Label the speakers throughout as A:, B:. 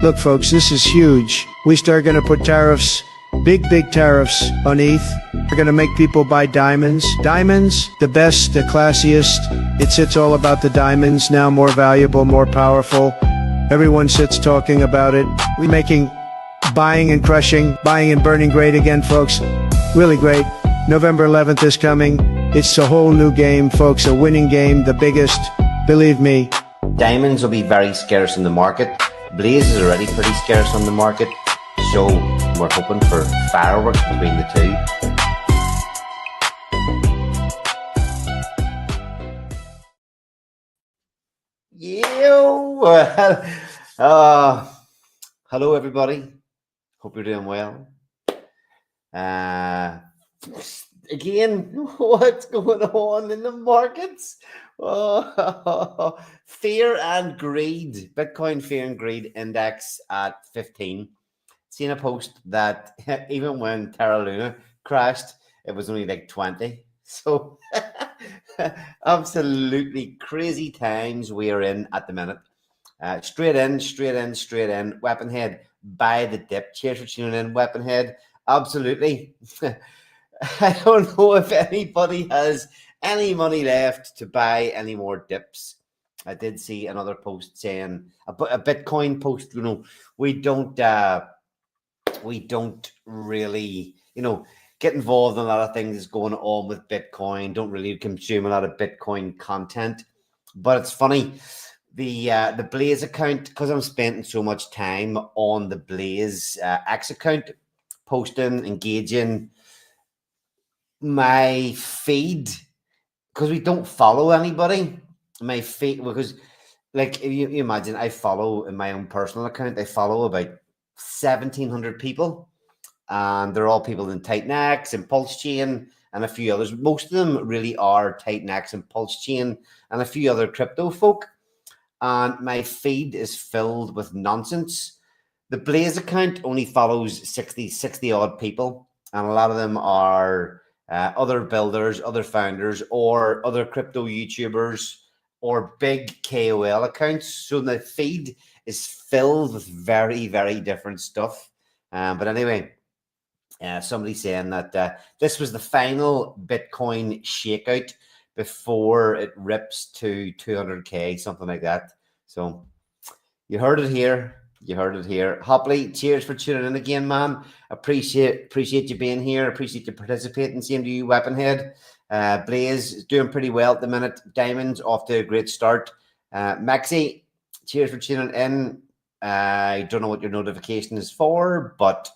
A: Look, folks, this is huge. We start going to put tariffs, big tariffs on ETH. We're going to make people buy diamonds. Diamonds, the best, the classiest. It's all about the diamonds now, more valuable, more powerful. Everyone sits talking about it. We're making buying and crushing, buying and burning great again, folks. Really great. November 11th is coming. It's a whole new game, folks, a winning game, the biggest. Believe me.
B: Diamonds will be very scarce in the market. Blaze is already pretty scarce on the market. So we're hoping for fireworks between the two. Hello everybody. Hope you're doing well. Again, what's going on in the markets? Fear and greed. Bitcoin fear and greed index at 15. Seen a post that even when Terra Luna crashed, it was only like 20. So absolutely crazy times we are in at the minute. Straight in. Weaponhead, buy the dip. Cheers for tuning in, Weaponhead. Absolutely. I don't know if anybody has any money left to buy any more dips. I did see another post saying a Bitcoin post. You know, we don't really, get involved in a lot of things going on with Bitcoin. Don't really consume a lot of Bitcoin content. But it's funny, the Blaze account, because I'm spending so much time on the Blaze X account, posting, engaging. My feed, because we don't follow anybody, my feed, because like if you imagine, I follow in my own personal account, I follow about 1,700 people, and they're all people in Titanx and Pulse Chain and a few others. Most of them really are Titanx and Pulse Chain and a few other crypto folk, and my feed is filled with nonsense. The Blaze account only follows 60 odd people, and a lot of them are other builders, other founders, or other crypto YouTubers, or big KOL accounts. So the feed is filled with very, very different stuff. But anyway, somebody saying that this was the final Bitcoin shakeout before it rips to 200K, something like that. So you heard it here. Hopley, cheers for tuning in again, man. Appreciate you being here. Appreciate you participating. Same to you, Weaponhead. Blaze is doing pretty well at the minute. Diamonds off to a great start. Maxi, cheers for tuning in. I don't know what your notification is for, but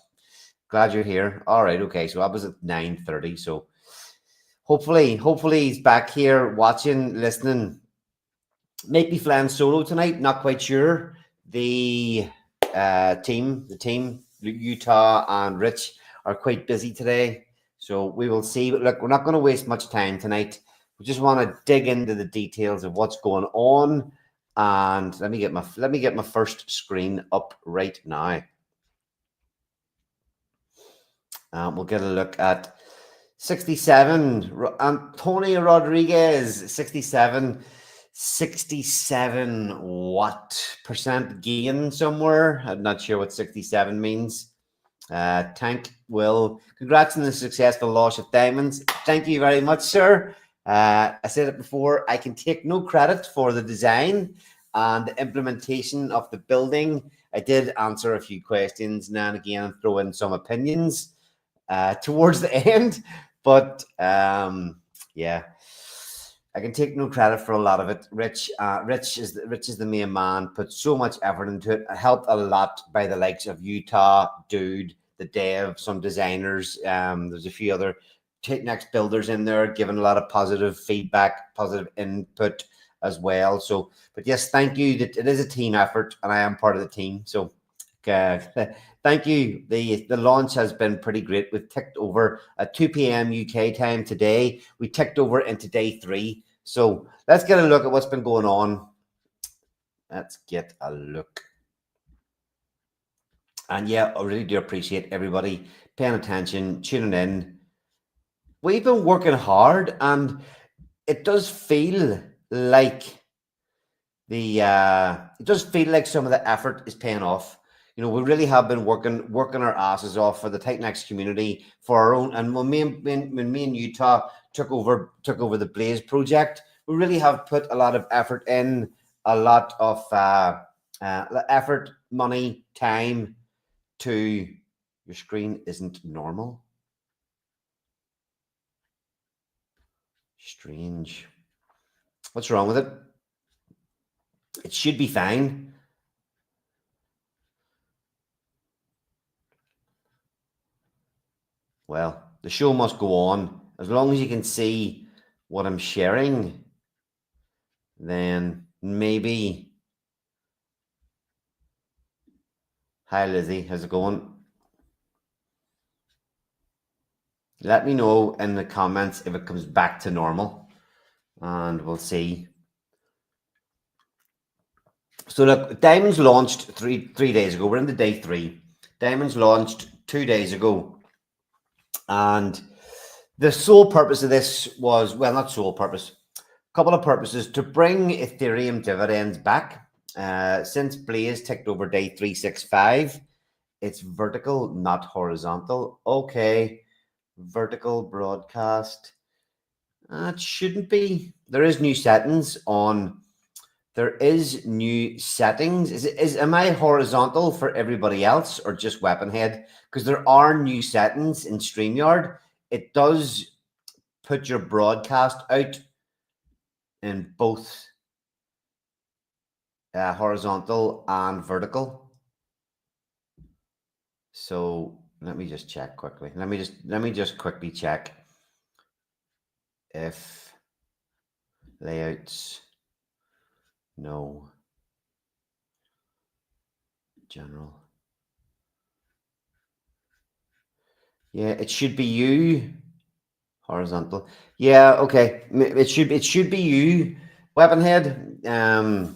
B: glad you're here. All right, okay. So I was at 9:30. So hopefully he's back here watching, listening. Might be flying solo tonight. Not quite sure. The team, Utah and Rich are quite busy today, so we will see. But look, we're not going to waste much time tonight. We just want to dig into the details of what's going on. And let me get my first screen up right now. We'll get a look at 67. Antonio Rodriguez, 67 what percent gain somewhere. I'm not sure what 67 means. Tank Will, congrats on the successful launch of diamonds. Thank you very much, sir. I said it before, I can take no credit for the design and the implementation of the building. I did answer a few questions now and again and throw in some opinions towards the end, but yeah, I can take no credit for a lot of it. Rich is the main man. Put so much effort into it. Helped a lot by the likes of Utah, Dude, the Dev, some designers. There's a few other Titanx builders in there giving a lot of positive feedback, positive input as well. So, but yes, thank you. It is a team effort, and I am part of the team. So, thank you. The launch has been pretty great. We've ticked over at 2 p.m. UK time today. We ticked over into day 3. So let's get a look at what's been going on. Let's get a look. And yeah, I really do appreciate everybody paying attention, tuning in. We've been working hard, and it does feel like some of the effort is paying off. We really have been working our asses off for the Titan X community, for our own. And when me and Utah took over the Blaze project, we really have put a lot of effort in, a lot of effort, money, time to. Your screen isn't normal. Strange. What's wrong with it? It should be fine. Well, the show must go on. As long as you can see what I'm sharing, then maybe. Hi, Lizzie. How's it going? Let me know in the comments if it comes back to normal, and we'll see. So look, Diamonds launched three days ago. We're into day 3. Diamonds launched 2 days ago. And the sole purpose of this was, well, not sole purpose, a couple of purposes: to bring Ethereum dividends back. Since Blaze ticked over day 365, it's vertical, not horizontal. Okay, vertical broadcast. It shouldn't be. There is new settings on. There is new settings. Am I horizontal for everybody else or just Weaponhead? Because there are new settings in StreamYard. It does put your broadcast out in both horizontal and vertical. So let me just check quickly. Let me just quickly check if layouts. No. General. Yeah, it should be you. Horizontal. Yeah, okay. It should be you, Weaponhead.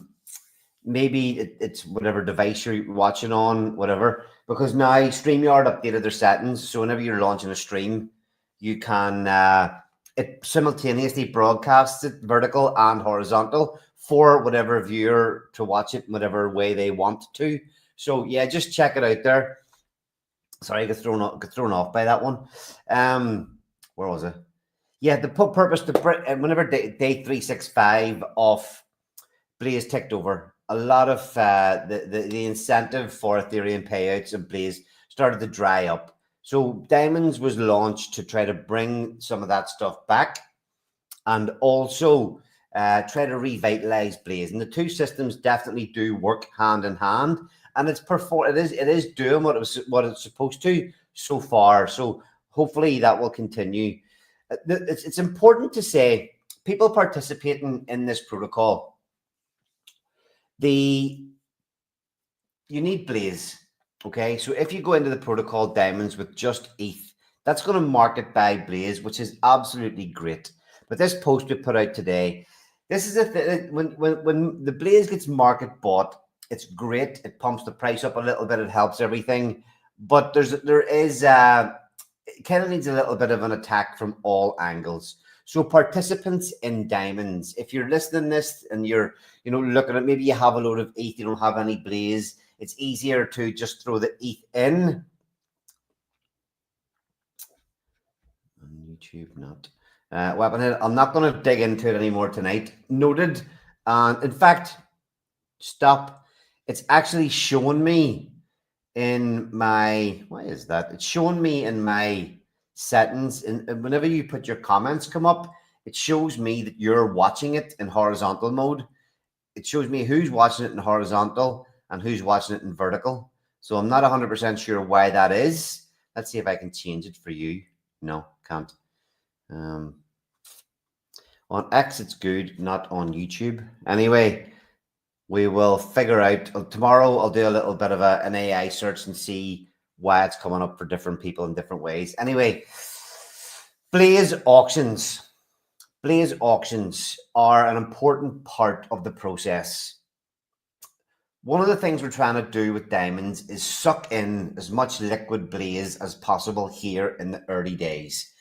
B: Maybe it's whatever device you're watching on, whatever. Because now StreamYard updated their settings, so whenever you're launching a stream, you can it simultaneously broadcasts it vertical and horizontal for whatever viewer to watch it in whatever way they want to. So yeah, just check it out there. Sorry, I got thrown off by that one. Where was it? Yeah, the purpose to whenever day 365 of Blaze ticked over, a lot of the incentive for Ethereum payouts and Blaze started to dry up. So Diamonds was launched to try to bring some of that stuff back, and also try to revitalize Blaze. And the two systems definitely do work hand in hand, and it is doing what it's supposed to so far. So hopefully that will continue. It's important to say, people participating in this protocol, you need Blaze. Okay, so if you go into the protocol Diamonds with just ETH, that's going to market by Blaze, which is absolutely great. But this post we put out today, this is when the Blaze gets market bought, it's great. It pumps the price up a little bit. It helps everything, but there is it kind of needs a little bit of an attack from all angles. So participants in Diamonds, if you're listening to this and you're looking at, maybe you have a load of ETH, you don't have any Blaze, it's easier to just throw the ETH in. On YouTube, not. Weaponhead, I'm not going to dig into it anymore tonight. Noted. And in fact, stop. It's actually showing me in my, why is that? It's showing me in my settings. And whenever you put your comments come up, it shows me that you're watching it in horizontal mode. It shows me who's watching it in horizontal and who's watching it in vertical. So I'm not 100% sure why that is. Let's see if I can change it for you. No, can't. On X, it's good, not on YouTube. Anyway, we will figure out. Tomorrow, I'll do a little bit of an AI search and see why it's coming up for different people in different ways. Anyway, Blaze auctions. Blaze auctions are an important part of the process. One of the things we're trying to do with Diamonds is suck in as much liquid Blaze as possible here in the early days.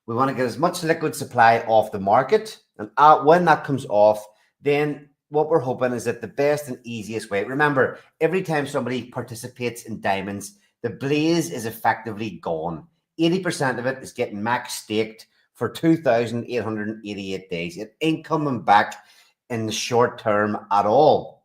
B: We want to get as much liquid supply off the market, and when that comes off, then what we're hoping is that the best and easiest way, remember, every time somebody participates in diamonds, the blaze is effectively gone. 80% of it is getting max staked for 2,888 days. It ain't coming back in the short term at all.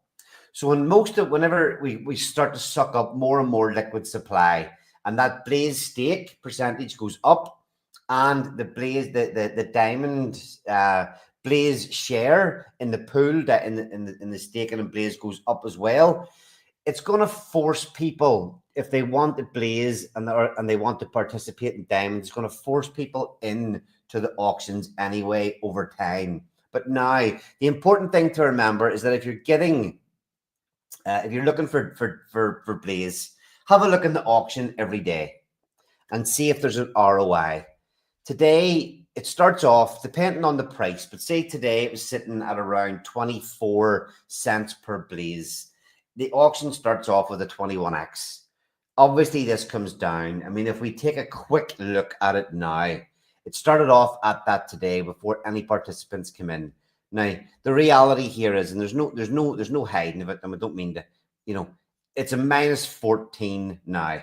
B: So whenever we start to suck up more and more liquid supply, and that blaze stake percentage goes up, and the diamond blaze share in the pool, that in the staking and blaze goes up as well, it's going to force people, if they want to blaze and they want to participate in diamonds, it's going to force people in to the auctions anyway over time. But now the important thing to remember is that if you're looking for blaze, have a look in the auction every day and see if there's an ROI. Today, it starts off, depending on the price, but say today it was sitting at around 24 cents per blaze. The auction starts off with a 21x. Obviously, this comes down. I mean, if we take a quick look at it now, it started off at that today before any participants come in. Now, the reality here is, and there's no hiding of it, and I don't mean to, it's a minus 14 now.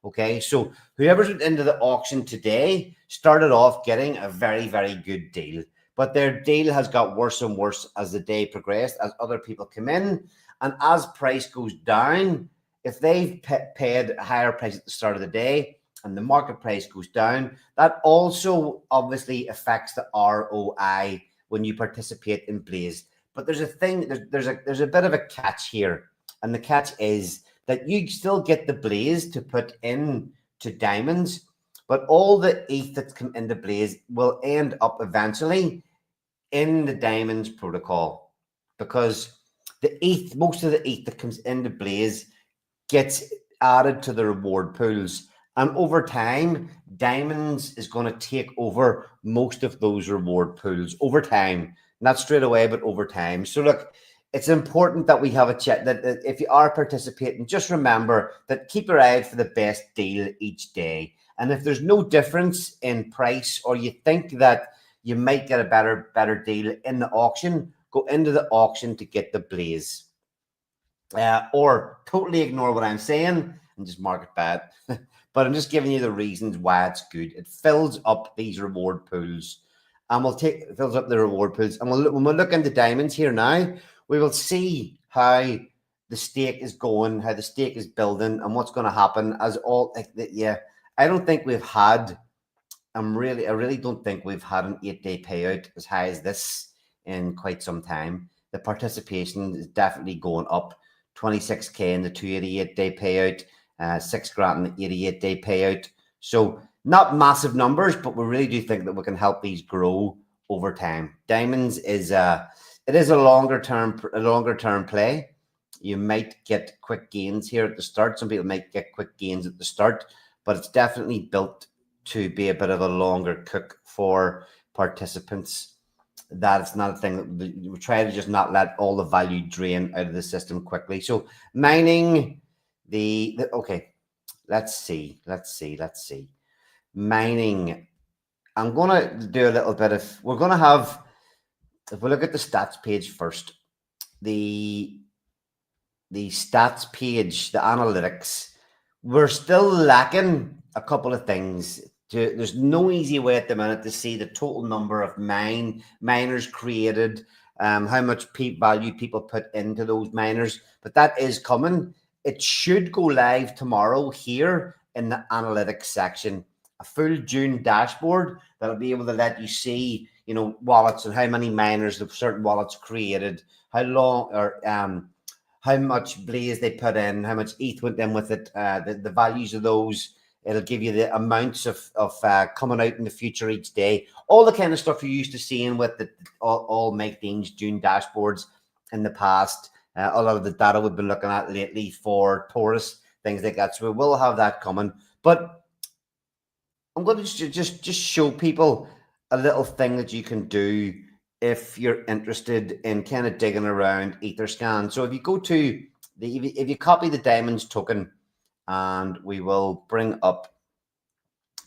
B: Okay, so whoever's into the auction today started off getting a very, very good deal, but their deal has got worse and worse as the day progressed, as other people come in, and as price goes down, if they've paid a higher price at the start of the day and the market price goes down, that also obviously affects the ROI when you participate in blaze. But there's a thing, there's a bit of a catch here, and the catch is that you still get the blaze to put in to diamonds, but all the ETH that's come into blaze will end up eventually in the diamonds protocol, because the ETH, most of the ETH that comes into blaze gets added to the reward pools, and over time diamonds is going to take over most of those reward pools over time, not straight away, but over time. So look, it's important that we have a chat, that if you are participating, just remember that keep your eye out for the best deal each day. And if there's no difference in price, or you think that you might get a better deal in the auction, go into the auction to get the blaze. Or totally ignore what I'm saying and just mark it bad. But I'm just giving you the reasons why it's good. It fills up these reward pools, and it fills up the reward pools. And when we look into diamonds here now, we will see how the stake is going, how the stake is building, and what's going to happen as all. I don't think we've had. I really don't think we've had an 8-day payout as high as this in quite some time. The participation is definitely going up. 26k in the 288-day payout, $6,000 in the 88-day payout. So not massive numbers, but we really do think that we can help these grow over time. Diamonds is it is a longer term play. You might get quick gains here at the start. Some people might get quick gains at the start, but it's definitely built to be a bit of a longer cook for participants. That's not a thing that we try to just not let all the value drain out of the system quickly. So mining okay, let's see. Mining. I'm going to do a little bit of, we're going to have, if we look at the stats page first, the stats page, the analytics, we're still lacking a couple of things. There's no easy way at the minute to see the total number of miners created, how much value people put into those miners, but that is coming. It should go live tomorrow here in the analytics section, a full June dashboard that'll be able to let you see, wallets and how many miners the certain wallets created, how long or how much blaze they put in, how much ETH went in with it, the values of those. It'll give you the amounts of coming out in the future each day, all the kind of stuff you're used to seeing with all Mike Dean's June dashboards in the past. A lot of the data we've been looking at lately for Taurus, things like that. So we will have that coming. But I'm going to just show people a little thing that you can do if you're interested in kind of digging around Etherscan. So if you go to if you copy the diamonds token, and we will bring up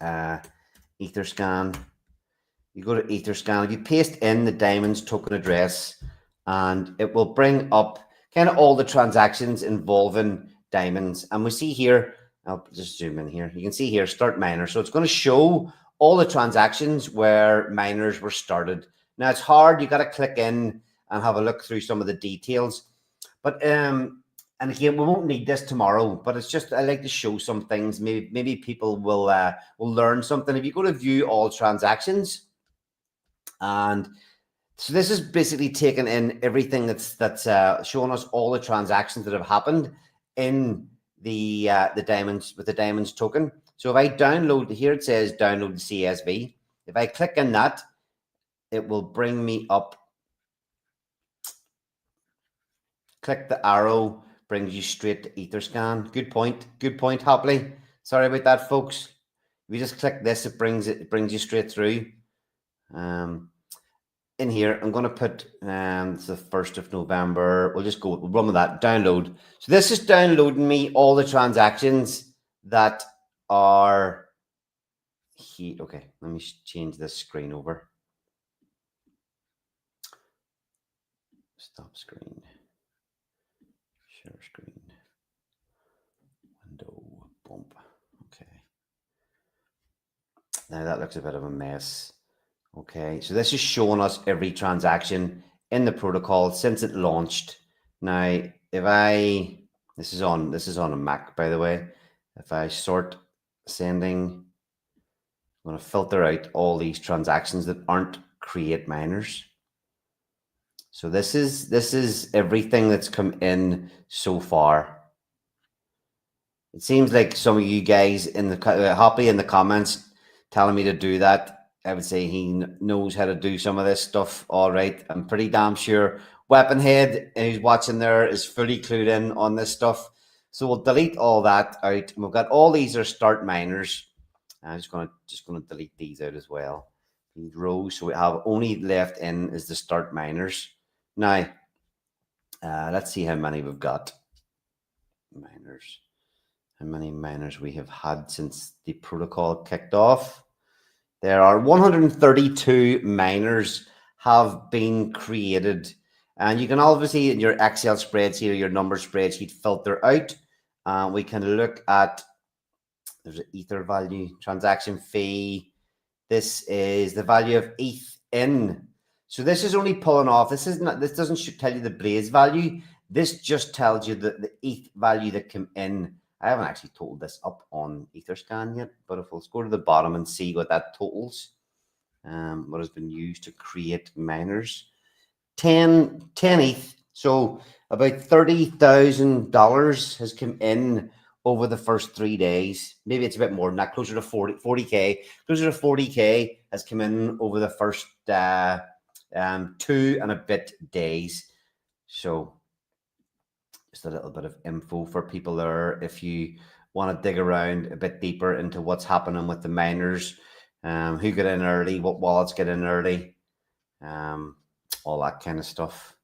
B: Etherscan. You go to Etherscan. If you paste in the diamonds token address, and it will bring up kind of all the transactions involving diamonds. And we see here, I'll just zoom in here. You can see here, start miner. So it's going to show all the transactions where miners were started. Now it's hard. You got to click in and have a look through some of the details. But and again, we won't need this tomorrow, but it's just I like to show some things. Maybe people will learn something. If you go to view all transactions, and so this is basically taking in everything that's showing us all the transactions that have happened in the diamonds with the diamonds token. So if I download here, it says download the CSV. If I click on that, it will bring me up. Click the arrow, brings you straight to Etherscan. Good point, Hopley. Sorry about that, folks. If you just click this, it brings you straight through. In here, I'm going to put it's the 1st of November. We'll run with that. Download. So this is downloading me all the transactions that are here. Okay, let me change this screen over. Stop screen. Share screen. Window. Bump. Okay. Now that looks a bit of a mess. Okay, so this is showing us every transaction in the protocol since it launched. Now, if this is on a Mac, by the way. If I sort sending, I'm going to filter out all these transactions that aren't create miners. So this is everything that's come in so far. It seems like some of you guys in the Hoppy in the comments telling me to do that. I would say he knows how to do some of this stuff all right. I'm pretty damn sure Weaponhead, who's watching there, is fully clued in on this stuff. So we'll delete all that out. And we've got all these are start miners. I'm just gonna delete these out as well. These rows. So we have only left in is the start miners. Now, let's see how many we've got. Miners. How many miners we have had since the protocol kicked off. There are 132 miners have been created. And you can obviously in your Excel spreadsheet or your number spreadsheet filter out. We can look at, there's an Ether value, transaction fee. This is the value of ETH in. So this is only pulling off. This doesn't tell you the Blaze value. This just tells you the ETH value that came in. I haven't actually totaled this up on Etherscan yet, but if we'll go to the bottom and see what that totals, what has been used to create miners, 10 ETH. So about $30,000 has come in over the first 3 days. Maybe it's a bit more than that, closer to 40K. Closer to 40K has come in over the first 2 and a bit days. So just a little bit of info for people there if you want to dig around a bit deeper into what's happening with the miners, who get in early, what wallets get in early, all that kind of stuff.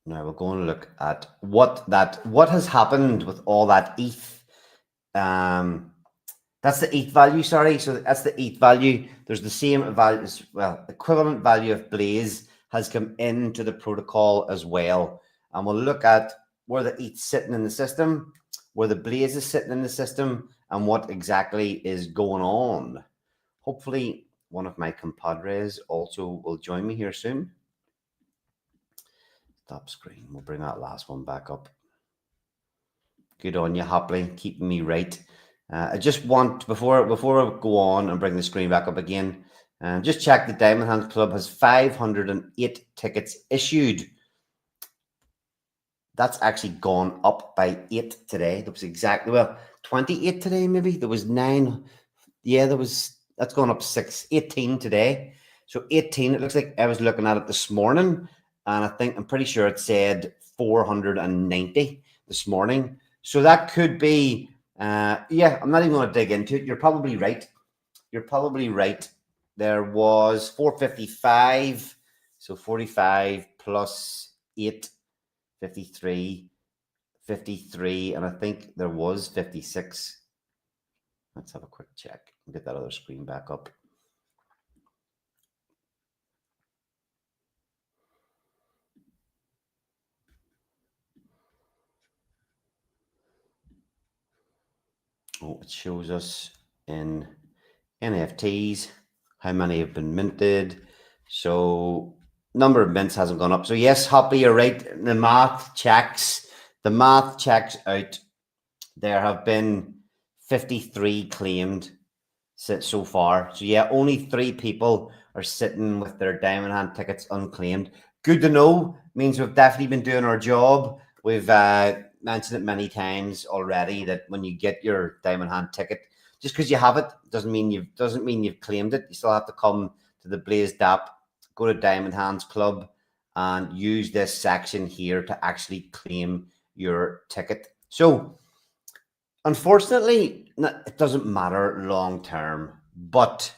B: Now we're going to look at what has happened with all that ETH. That's the ETH value, sorry. So that's the ETH value. There's the same value, well, equivalent value of Blaze has come into the protocol as well. And we'll look at where the ETH's sitting in the system, where the Blaze is sitting in the system, and what exactly is going on. Hopefully, one of my compadres also will join me here soon. Stop screen. We'll bring that last one back up. Good on you, Hopley, keeping me right. I just want, before I go on and bring the screen back up again, just check the Diamond Hands Club has 508 tickets issued. That's actually gone up by 8 today. That was exactly, well, 28 today, maybe. There was 9. Yeah, that's gone up 18 today. So 18, it looks like I was looking at it this morning, and I'm pretty sure it said 490 this morning. So that could be, yeah, I'm not even going to dig into it. You're probably right. There was 455, so 45 plus 8, 53, and I think there was 56. Let's have a quick check. Get that other screen back up. Oh, it shows us in NFTs how many have been minted. So number of mints hasn't gone up. So yes, Hoppy, you're right. The math checks. The math checks out. There have been 53 claimed so far. So yeah, only 3 people are sitting with their Diamond Hand tickets unclaimed. Good to know. Means we've definitely been doing our job. We've mentioned it many times already that when you get your Diamond Hand ticket, just because you have it doesn't mean you've claimed it. You still have to come to the Blazed app, go to Diamond Hands Club, and use this section here to actually claim your ticket. So unfortunately, it doesn't matter long term, but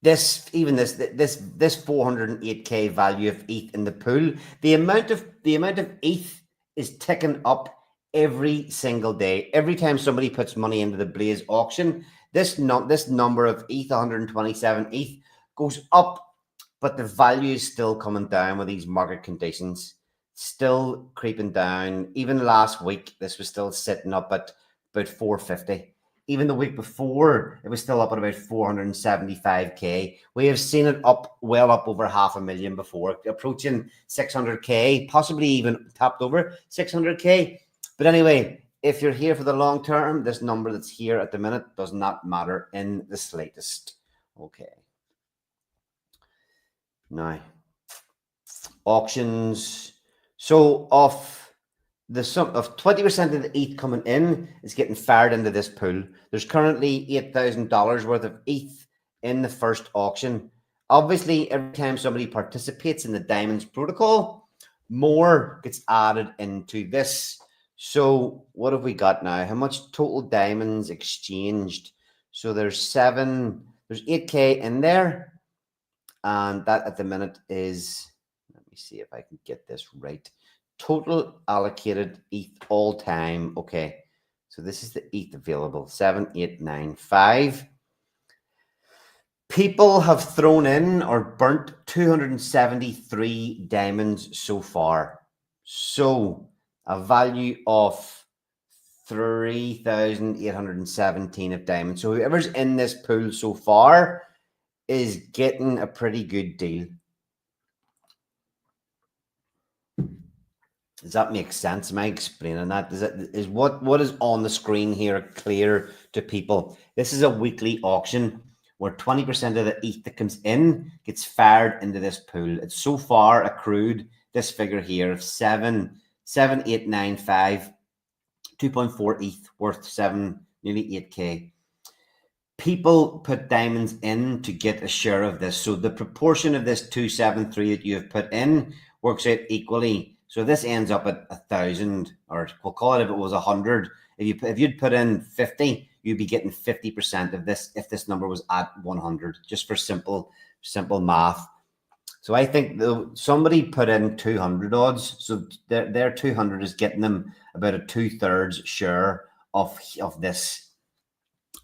B: this 408k value of ETH in the pool, the amount of ETH is ticking up every single day. Every time somebody puts money into the Blaze auction, this number of ETH, 127 ETH, goes up, but the value is still coming down with these market conditions. Still creeping down. Even last week, this was still sitting up at about 450. Even the week before, it was still up at about 475k. We have seen it up, well up over 500,000 before, approaching 600k, possibly even tapped over 600k. But anyway, if you're here for the long term, this number that's here at the minute does not matter in the slightest. Okay. Now, auctions. So of the sum of 20% of the ETH coming in is getting fired into this pool. There's currently $8,000 worth of ETH in the first auction. Obviously, every time somebody participates in the Diamonds protocol, more gets added into this. So what have we got now? How much total diamonds exchanged? So there's 8k in there. And that at the minute is, let me see if I can get this right. Total allocated ETH all time. Okay. So this is the ETH available, 7895. People have thrown in or burnt 273 diamonds so far. So a value of 3,817 of diamonds. So whoever's in this pool so far is getting a pretty good deal. Does that make sense? Am I explaining that? Is what is on the screen here clear to people? This is a weekly auction where 20% of the ETH that comes in gets fired into this pool. It's so far accrued this figure here of 7,895, 2.4 ETH worth nearly 8k. People put diamonds in to get a share of this. So the proportion of this 273 that you have put in works out equally. So this ends up at 1,000, or we'll call it if it was 100. If you'd put in 50, you'd be getting 50% of this if this number was at 100, just for simple math. So I think somebody put in 200 odds. So their 200 is getting them about a 2/3 share of this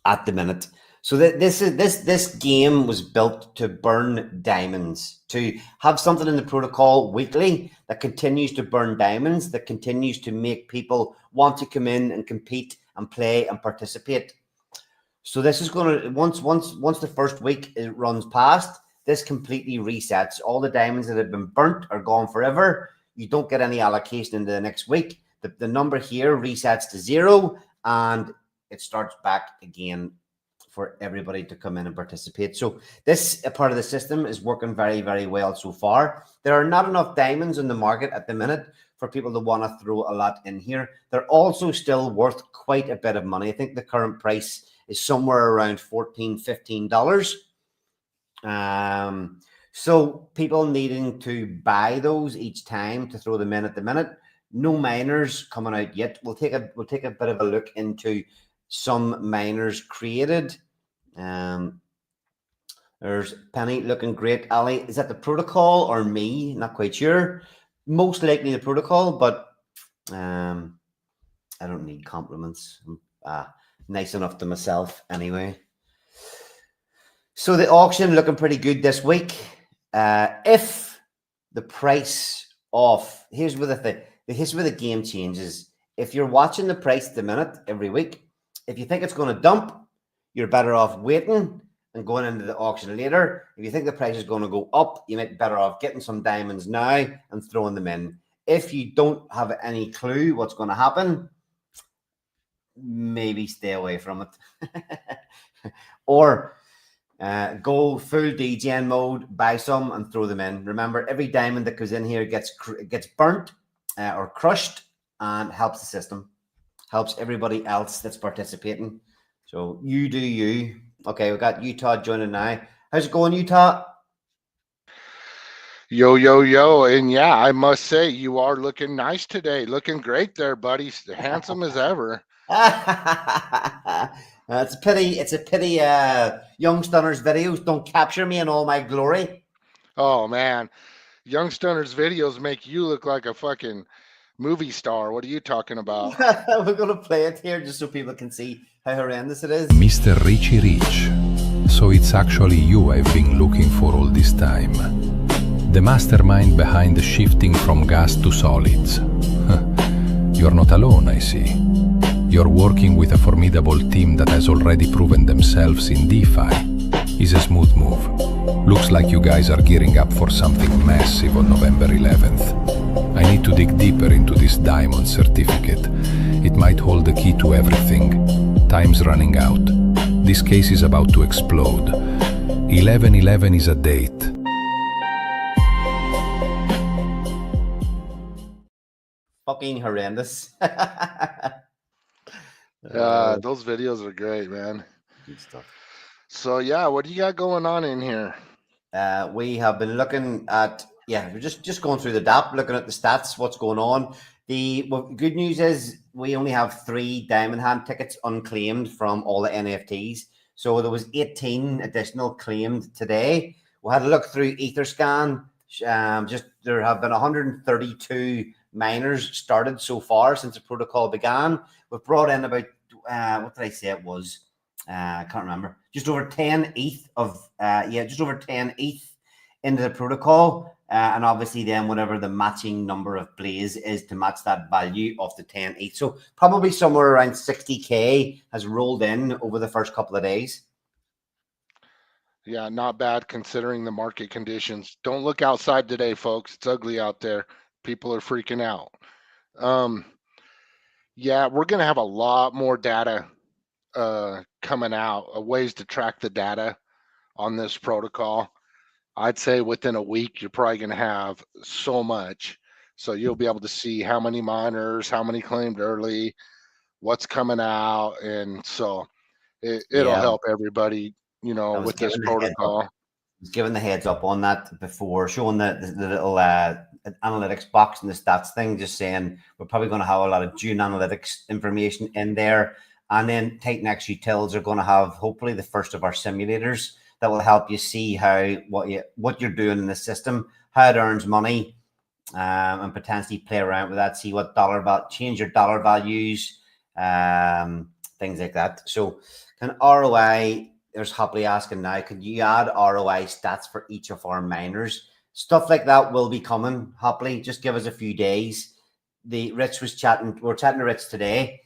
B: at the minute. So this game was built to burn diamonds, to have something in the protocol weekly that continues to burn diamonds, that continues to make people want to come in and compete and play and participate. So this is going to, once the first week runs past, this completely resets. All the diamonds that have been burnt are gone forever. You don't get any allocation into the next week. The number here resets to 0 and it starts back again for everybody to come in and participate. So this part of the system is working very, very well so far. There are not enough diamonds in the market at the minute for people to want to throw a lot in here. They're also still worth quite a bit of money. I think the current price is somewhere around $14, $15. So people needing to buy those each time to throw them in at the minute. No miners coming out yet. We'll take a bit of a look into some miners created. There's Penny looking great. Ali, is that the protocol or me? Not quite sure. Most likely the protocol, but I don't need compliments. I'm nice enough to myself anyway. So the auction looking pretty good this week. If the price of here's where the game changes. If you're watching the price at the minute every week, if you think it's going to dump, you're better off waiting and going into the auction later. If you think the price is going to go up, you might be better off getting some diamonds now and throwing them in. If you don't have any clue what's going to happen, maybe stay away from it. Or go full DGN mode, buy some and throw them in. Remember, every diamond that goes in here gets burnt or crushed, and helps the system, helps everybody else that's participating. So you do you. Okay, we got Utah joining now. How's it going, Utah?
C: Yo, yo, yo. And yeah, I must say, you are looking nice today. Looking great there, buddy. Handsome as ever.
B: It's a pity Young Stunners videos don't capture me in all my glory.
C: Oh, man. Young Stunners videos make you look like a fucking movie star. What are you talking about?
B: We're going to play it here just so people can see how horrendous it is.
D: Mr. Richie Rich. So it's actually you I've been looking for all this time. The mastermind behind the shifting from gas to solids. You're not alone, I see. You're working with a formidable team that has already proven themselves in DeFi. Is a smooth move. Looks like you guys are gearing up for something massive on November 11th. I need to dig deeper into this diamond certificate. It might hold the key to everything. Time's running out. This case is about to explode. 11/11 is a date.
B: Fucking horrendous.
C: Those videos are great, man.
B: Good stuff.
C: So yeah, what do you got going on in here?
B: We have been looking at, we're just going through the DApp, looking at the stats, what's going on. The good news is we only have 3 Diamond Hand tickets unclaimed from all the NFTs. So there was 18 additional claimed today. We had a look through Etherscan. There have been 132 miners started so far since the protocol began. We've brought in about, what did I say it was? I can't remember. Just over 10 ETH just over 10 ETH into the protocol. And obviously then whatever the matching number of Blaze is to match that value of the 10 ETH. So probably somewhere around 60K has rolled in over the first couple of days.
C: Yeah, not bad considering the market conditions. Don't look outside today, folks. It's ugly out there. People are freaking out. Yeah, we're going to have a lot more data coming out, ways to track the data on this protocol. I'd say within a week, you're probably going to have so much. So you'll be able to see how many miners, how many claimed early, what's coming out. And so it'll help everybody, with this protocol.
B: I was given the heads up on that before, showing the little analytics box and the stats thing, just saying we're probably going to have a lot of June analytics information in there. And then TitanX Utils are going to have hopefully the first of our simulators that will help you see what you're doing in the system, how it earns money, and potentially play around with that, see what change your dollar values, things like that. So can ROI, there's Hopley asking now, can you add ROI stats for each of our miners? Stuff like that will be coming, Hopley. Just give us a few days. Rich was chatting, we were chatting to Rich today,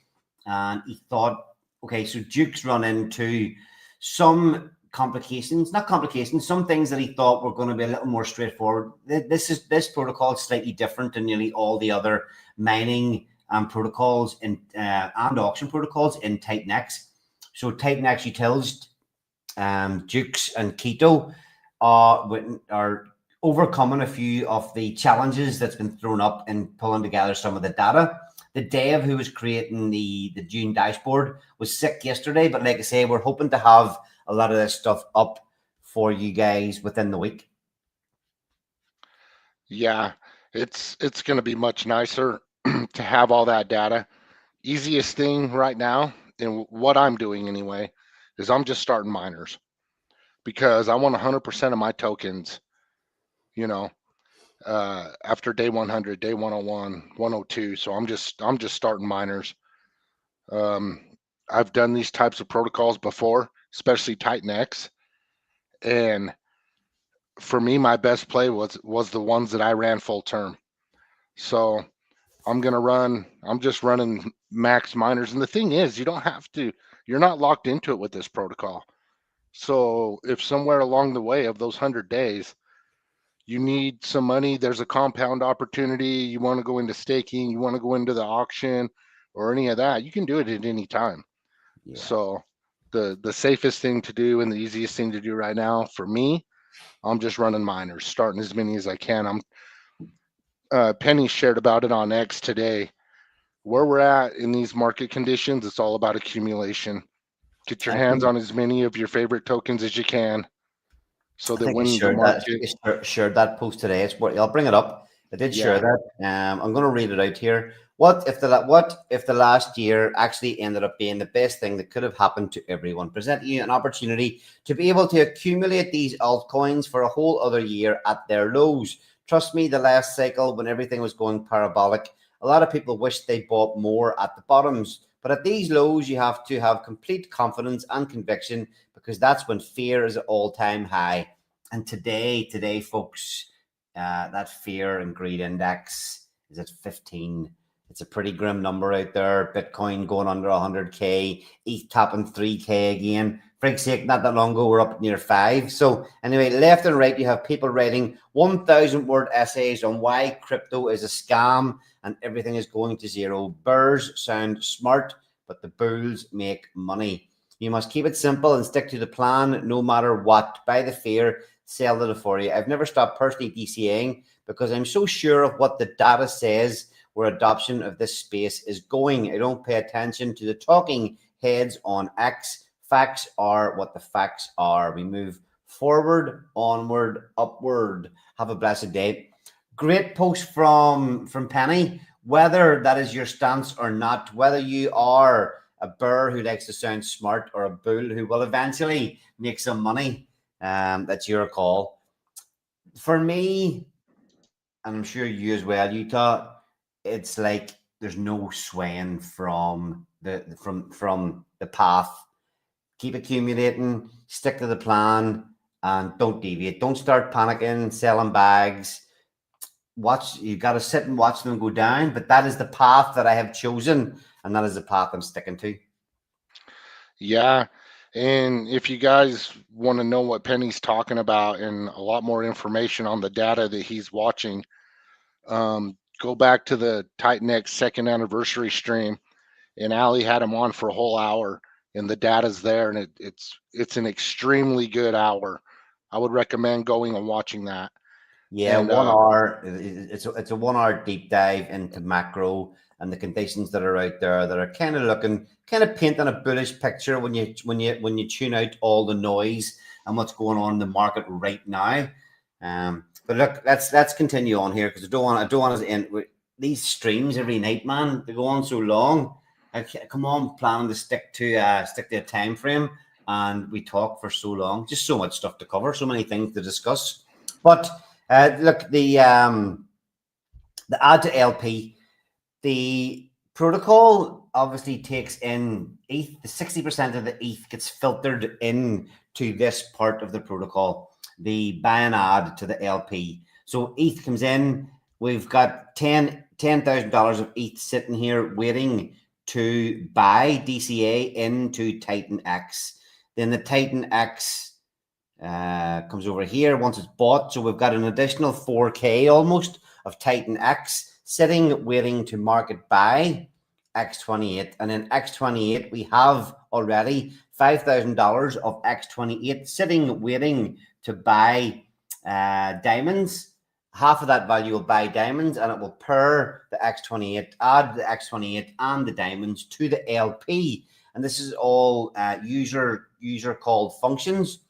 B: and he thought, okay, so Duke's run into some some things that he thought were going to be a little more straightforward. This protocol is slightly different than nearly all the other mining protocols and auction protocols in TitanX. So TitanX Utils, Dukes and Keto are overcoming a few of the challenges that's been thrown up in pulling together some of the data. The dev who was creating the June dashboard was sick yesterday, but like I say, we're hoping to have a lot of this stuff up for you guys within the week.
C: Yeah, it's going to be much nicer to have all that data. Easiest thing right now, and what I'm doing anyway, is I'm just starting miners because I want 100% of my tokens, after day 100, day 101, 102. So I'm just starting miners. I've done these types of protocols before, especially TitanX, and for me, my best play was the ones that I ran full term. So I'm just running max miners. And the thing is, you're not locked into it with this protocol. So if somewhere along the way of those 100 days, you need some money, there's a compound opportunity, you want to go into staking, you want to go into the auction or any of that, you can do it at any time.
B: Yeah.
C: So the safest thing to do and the easiest thing to do right now for me, I'm just running miners, starting as many as I can. Penny shared about it on X today. Where we're at in these market conditions, it's all about accumulation. Get your hands on as many of your favorite tokens as you can, so that when the market
B: shared that post today, I'll bring it up. I did share that. I'm going to read it out here. What if the last year actually ended up being the best thing that could have happened to everyone, presenting you an opportunity to be able to accumulate these altcoins for a whole other year at their lows? Trust me, the last cycle when everything was going parabolic, a lot of people wished they bought more at the bottoms. But at these lows, you have to have complete confidence and conviction, because that's when fear is at all-time high. And today, folks, that fear and greed index is at 15. It's a pretty grim number out there. Bitcoin going under 100K, ETH tapping 3K again. For sake, not that long ago, we're up near 5. So anyway, left and right, you have people writing 1,000-word essays on why crypto is a scam and everything is going to zero. Bears sound smart, but the bulls make money. You must keep it simple and stick to the plan no matter what. Buy the fear, sell the euphoria. I've never stopped personally DCAing because I'm so sure of what the data says where adoption of this space is going. I don't pay attention to the talking heads on X. Facts are what the facts are. We move forward, onward, upward. Have a blessed day. Great post from Penny. Whether that is your stance or not, whether you are a bear who likes to sound smart or a bull who will eventually make some money, that's your call. For me, and I'm sure you as well, Utah, it's like there's no swaying from the path. Keep accumulating, stick to the plan, and don't deviate. Don't start panicking, selling bags. You got to sit and watch them go down, but that is the path that I have chosen, and that is the path I'm sticking to.
C: Yeah. And if you guys want to know what Penny's talking about and a lot more information on the data that he's watching, go back to the Titan X 2nd anniversary stream, and Ali had him on for a whole hour, and the data's there, and it's an extremely good hour. I would recommend going and watching that.
B: Yeah, and 1 hour. It's a 1 hour deep dive into macro and the conditions that are out there that are kind of painting a bullish picture when you tune out all the noise and what's going on in the market right now. But look, let's continue on here, because I don't want us to end with these streams every night, man. They go on so long. Come on, planning to stick to a time frame, and we talk for so long. Just so much stuff to cover, so many things to discuss. But look, the add to LP, the protocol obviously takes in ETH. The 60% of the ETH gets filtered in to this part of the protocol, the buy and add to the LP. So ETH comes in. We've got $10,000 of ETH sitting here waiting to buy DCA into Titan X. Then the Titan X comes over here once it's bought. So we've got an additional 4K almost of Titan X sitting waiting to market buy X28. And in X28, we have already $5,000 of X28 sitting waiting to buy diamonds. Half of that value will buy diamonds, and it will pair the X28, add the X28 and the diamonds to the LP. And this is all user called functions.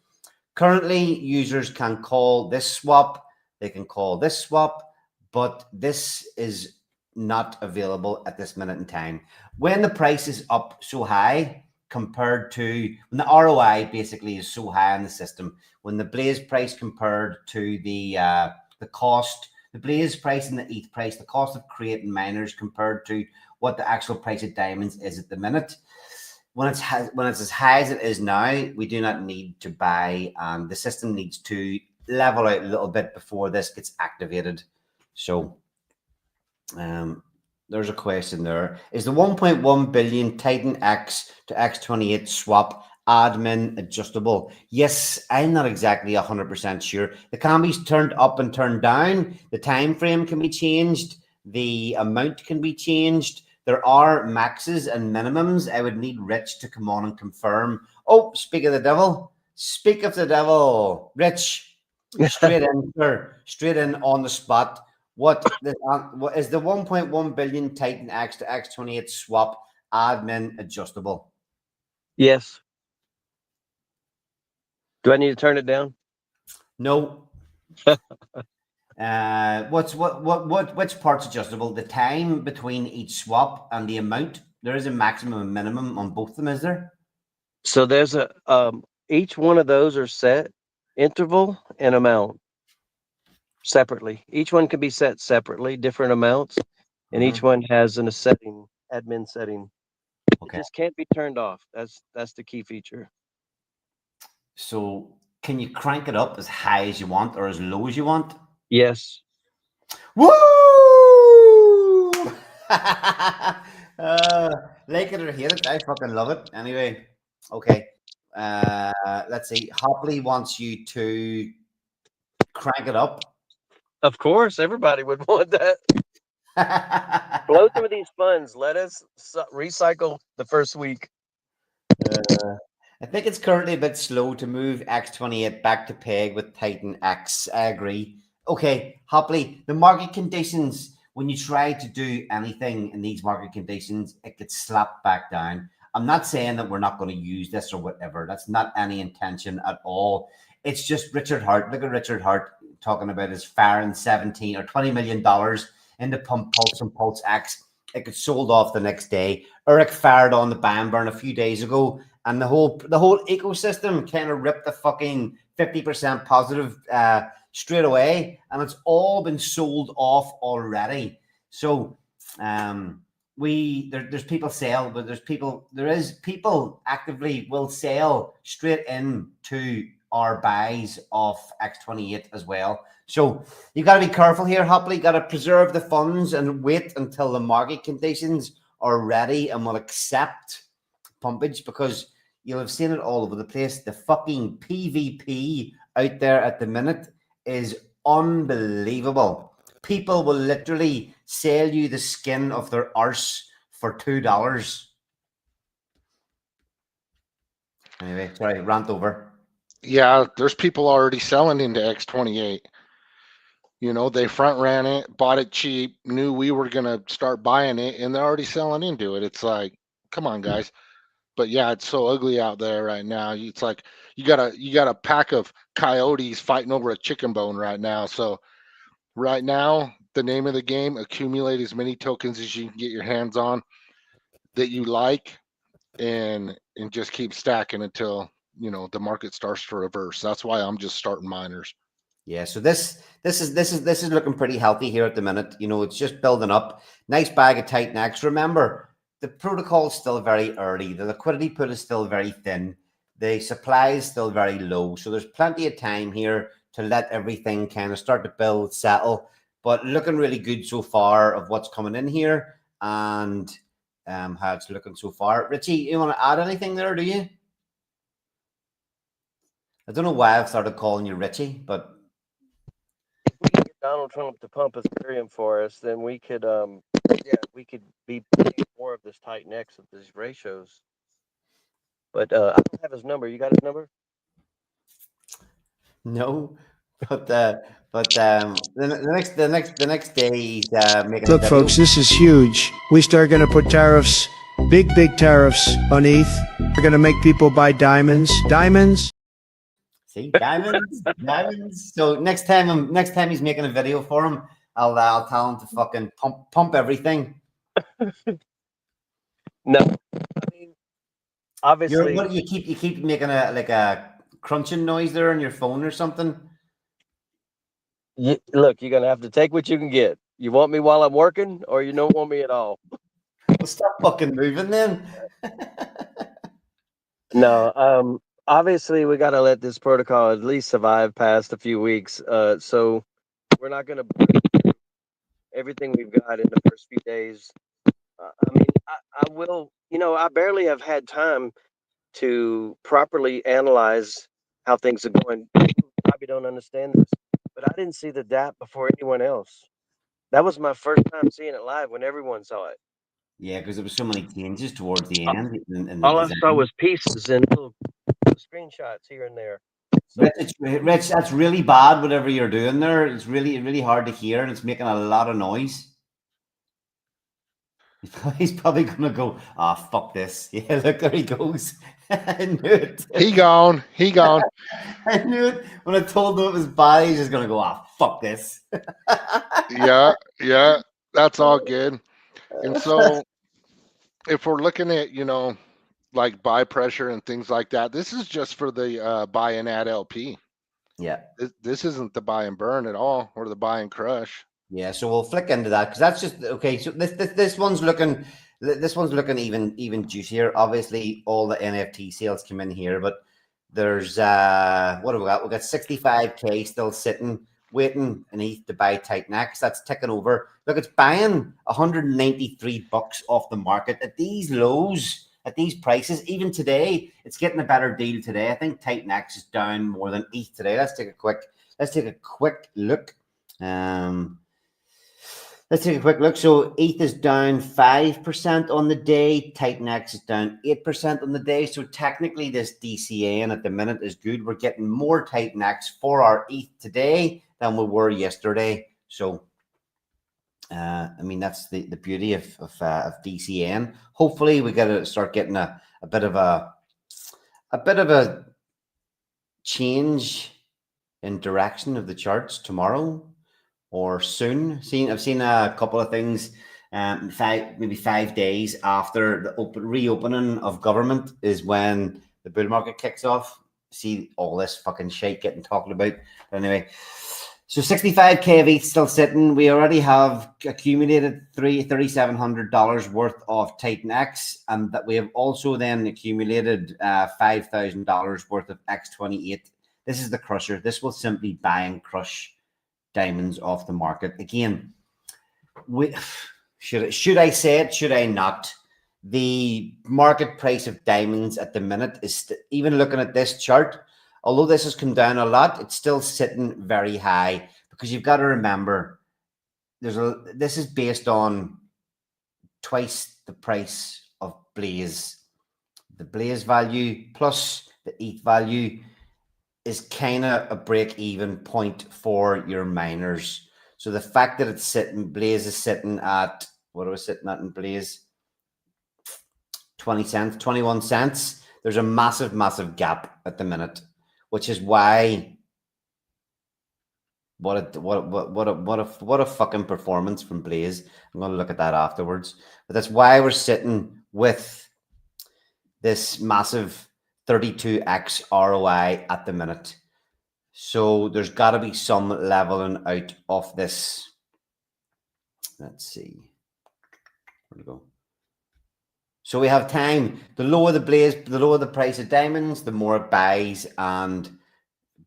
B: Currently, users can call this swap, they can call this swap, but this is not available at this minute in time. When the price is up so high compared to when the ROI basically is so high in the system, when the Blaze price compared to the cost, the Blaze price and the ETH price, the cost of creating miners compared to what the actual price of diamonds is at the minute. When it's as high as it is now, we do not need to buy. The system needs to level out a little bit before this gets activated. So There's a question there. Is the 1.1 billion Titan X to X28 swap admin adjustable? Yes, I'm not exactly 100% sure. The can be turned up and turned down. The time frame can be changed. The amount can be changed. There are maxes and minimums. I would need Rich to come on and confirm. Oh, speak of the devil. Speak of the devil. Rich, straight in, sir. Straight in on the spot. What is the 1.1 billion Titan X to X28 swap admin adjustable?
E: Yes. Do I need to turn it down?
B: No. Which part's adjustable? The time between each swap and the amount. There is a maximum and minimum on both of them, is there?
E: So there's a each one of those are set interval and amount separately. Each one can be set separately, different amounts, and each one has a setting, admin setting.
B: Okay.
E: It just can't be turned off. That's the key feature.
B: So can you crank it up as high as you want or as low as you want?
E: Yes.
B: Woo! Like it or hate it, I fucking love it. Anyway, okay. Let's see. Hopley wants you to crank it up.
E: Of course, everybody would want that. Blow some of these funds. Let us recycle the first week.
B: I think it's currently a bit slow to move X28 back to peg with Titan X. I agree. Okay, Hopley, the market conditions, when you try to do anything in these market conditions, it gets slapped back down. I'm not saying that we're not going to use this or whatever. That's not any intention at all. It's just Richard Hart. Look at Richard Hart talking about his firing $17 or $20 million into Pulse and Pulse X. It gets sold off the next day. Eric fired on the Bamburn a few days ago, and the whole ecosystem kind of ripped the fucking 50% positive straight away, and it's all been sold off already. So there's people sell, but there is people actively will sell straight into our buys of X28 as well. So you got to be careful here, Hopley. Got to preserve the funds and wait until the market conditions are ready and will accept pumpage, because you'll have seen it all over the place. The fucking PVP out there at the minute is unbelievable. People will literally sell you the skin of their arse for $2. Anyway, sorry, rant over.
C: Yeah, there's people already selling into X28. You know, they front ran it, bought it cheap, knew we were going to start buying it, and they're already selling into it. It's like, come on, guys. But yeah, it's so ugly out there right now. It's like you got a pack of coyotes fighting over a chicken bone right now. So right now, the name of the game, accumulate as many tokens as you can get your hands on that you like, and just keep stacking until, you know, the market starts to reverse. That's why I'm just starting miners.
B: Yeah, so this is looking pretty healthy here at the minute. You know, it's just building up. Nice bag of Titan X. Remember, the protocol is still very early. The liquidity pool is still very thin. The supply is still very low. So there's plenty of time here to let everything kind of start to build, settle. But looking really good so far of what's coming in here and how it's looking so far. Richie, you want to add anything there, do you? I don't know why I've started calling you Richie, but
E: If we could get Donald Trump to pump Ethereum for us, then we could we could be paying more of this Titan X of these ratios. But I don't have his number. You got his number?
B: no. But the next day he's making.
A: Look, folks, this is huge. We start going to put tariffs, big tariffs on ETH. We're going to make people buy diamonds. Diamonds.
B: See, diamonds, diamonds. So next time he's making a video for him, I'll tell him to fucking pump everything.
E: No, I mean, obviously.
B: You keep making a crunching noise there on your phone or something.
E: Look, you're gonna have to take what you can get. You want me while I'm working, or you don't want me at all?
B: Well, stop fucking moving then.
E: No, obviously we got to let this protocol at least survive past a few weeks. So we're not gonna. everything we've got in the first few days. I mean, I will, I barely have had time to properly analyze how things are going. People probably don't understand this, but I didn't see the DAP before anyone else. That was my first time seeing it live when everyone saw it.
B: Yeah, because there was so many changes towards the end in the
E: All I saw
B: design.
E: was pieces and little screenshots here and there. So
B: Rich, that's really bad. Whatever you're doing there, it's really hard to hear, and it's making a lot of noise. He's probably gonna go, ah, fuck this. Yeah, look, there he goes. I knew it.
C: He gone. He gone.
B: I knew it. When I told him it was bad, he's just gonna go, ah, fuck this.
C: Yeah, that's all good. And so if we're looking at, like buy pressure and things like that, this is just for the buy and add LP.
B: Yeah.
C: This isn't the buy and burn at all, or the buy and crush.
B: Yeah, so we'll flick into that because that's just okay. So this one's looking even juicier. Obviously, all the NFT sales come in here, but there's what have we got? We've got 65K still sitting, waiting in ETH to buy Titan X. That's ticking over. Look, it's buying $193 off the market at these lows, at these prices. Even today, it's getting a better deal today. I think Titan X is down more than ETH today. Let's take a quick look. Let's take a quick look. So ETH is down 5% on the day. Titan X is down 8% on the day. So technically this DCN at the minute is good. We're getting more Titan X for our ETH today than we were yesterday. So, I mean, that's the beauty of DCN. Hopefully we got to start getting a bit of a change in direction of the charts tomorrow or soon. I've seen a couple of things. Maybe 5 days after the reopening of government is when the bull market kicks off. See all this fucking shit getting talked about. Anyway, so 65K of ETH still sitting. We already have accumulated $3,700 worth of Titan X, and that we have also then accumulated $5,000 worth of X28. This is the crusher. This will simply buy and crush diamonds off the market. Again, should I say it? Should I not? The market price of diamonds at the minute is even looking at this chart. Although this has come down a lot, it's still sitting very high because you've got to remember this is based on twice the price of Blaze. The Blaze value plus the ETH value is kind of a break-even point for your miners. So the fact that it's sitting, Blaze is sitting at, what are we sitting at in Blaze? 20 cents, 21 cents. There's a massive gap at the minute, which is why what a fucking performance from Blaze. I'm going to look at that afterwards. But that's why we're sitting with this massive 32x ROI at the minute. So there's got to be some leveling out of this. Let's see. Where to go? So we have time. The lower the Blaze, the lower the price of diamonds, the more it buys and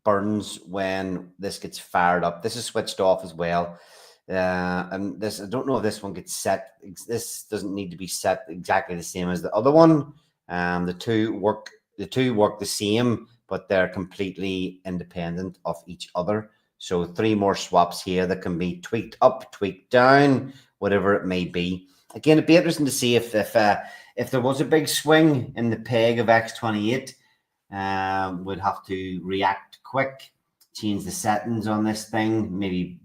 B: burns when this gets fired up. This is switched off as well. And this, I don't know if this one gets set. This doesn't need to be set exactly the same as the other one. The two work the same, but they're completely independent of each other. So 3 more swaps here that can be tweaked up, tweaked down, whatever it may be. Again, it'd be interesting to see if there was a big swing in the peg of X28, we'd have to react quick, change the settings on this thing, maybe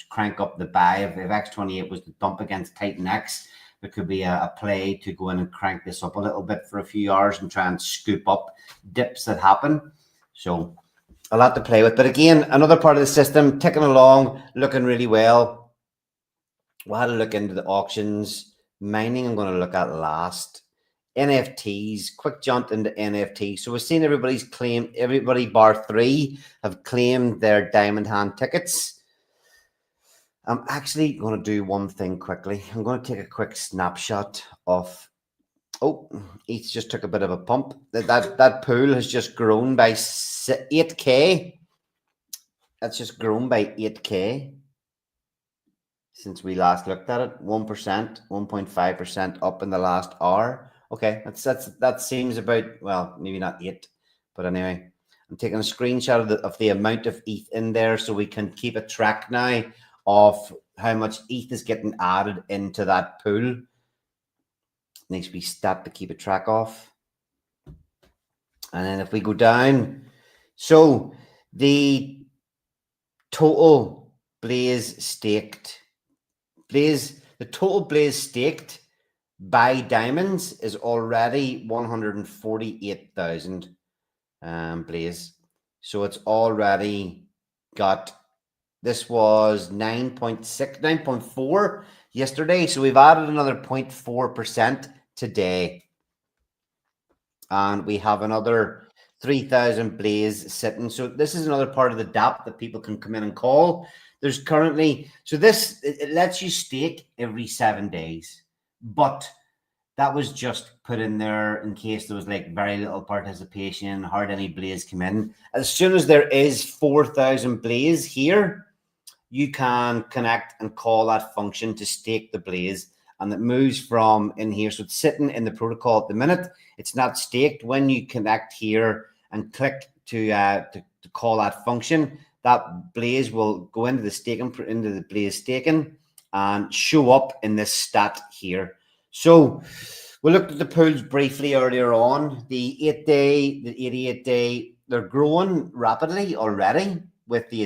B: crank up the buy. If X28 was to dump against Titan X, there could be a play to go in and crank this up a little bit for a few hours and try and scoop up dips that happen. So a lot to play with. But again, another part of the system ticking along, looking really well. We'll have to look into the auctions. Mining, I'm going to look at last. NFTs, quick jump into NFTs. So we've seen everybody bar 3 have claimed their Diamond Hand tickets. I'm actually going to do one thing quickly. I'm going to take a quick snapshot of, ETH just took a bit of a pump. That pool has just grown by 8K. That's just grown by 8K. since we last looked at it. 1%, 1.5% up in the last hour. Okay, that seems about, well, maybe not 8, but anyway, I'm taking a screenshot of the amount of ETH in there so we can keep a track now of how much ETH is getting added into that pool. Needs to be stat to keep a track of. And then if we go down, so the total Blaze staked, the total Blaze staked by diamonds is already 148,000 Blaze. So it's already got, this was 9.4 yesterday. So we've added another 0.4% today. And we have another 3,000 Blaze sitting. So this is another part of the DApp that people can come in and call. There's currently, so this, it lets you stake every 7 days, but that was just put in there in case there was like very little participation, hardly any Blaze come in. As soon as there is 4,000 Blaze here, you can connect and call that function to stake the Blaze, and it moves from in here. So it's sitting in the protocol at the minute. It's not staked. When you connect here and click to call that function, that Blaze will go into the staking, into the Blaze staking, and show up in this stat here. So we looked at the pools briefly earlier on. The 8-day, the 88-day, they're growing rapidly already with the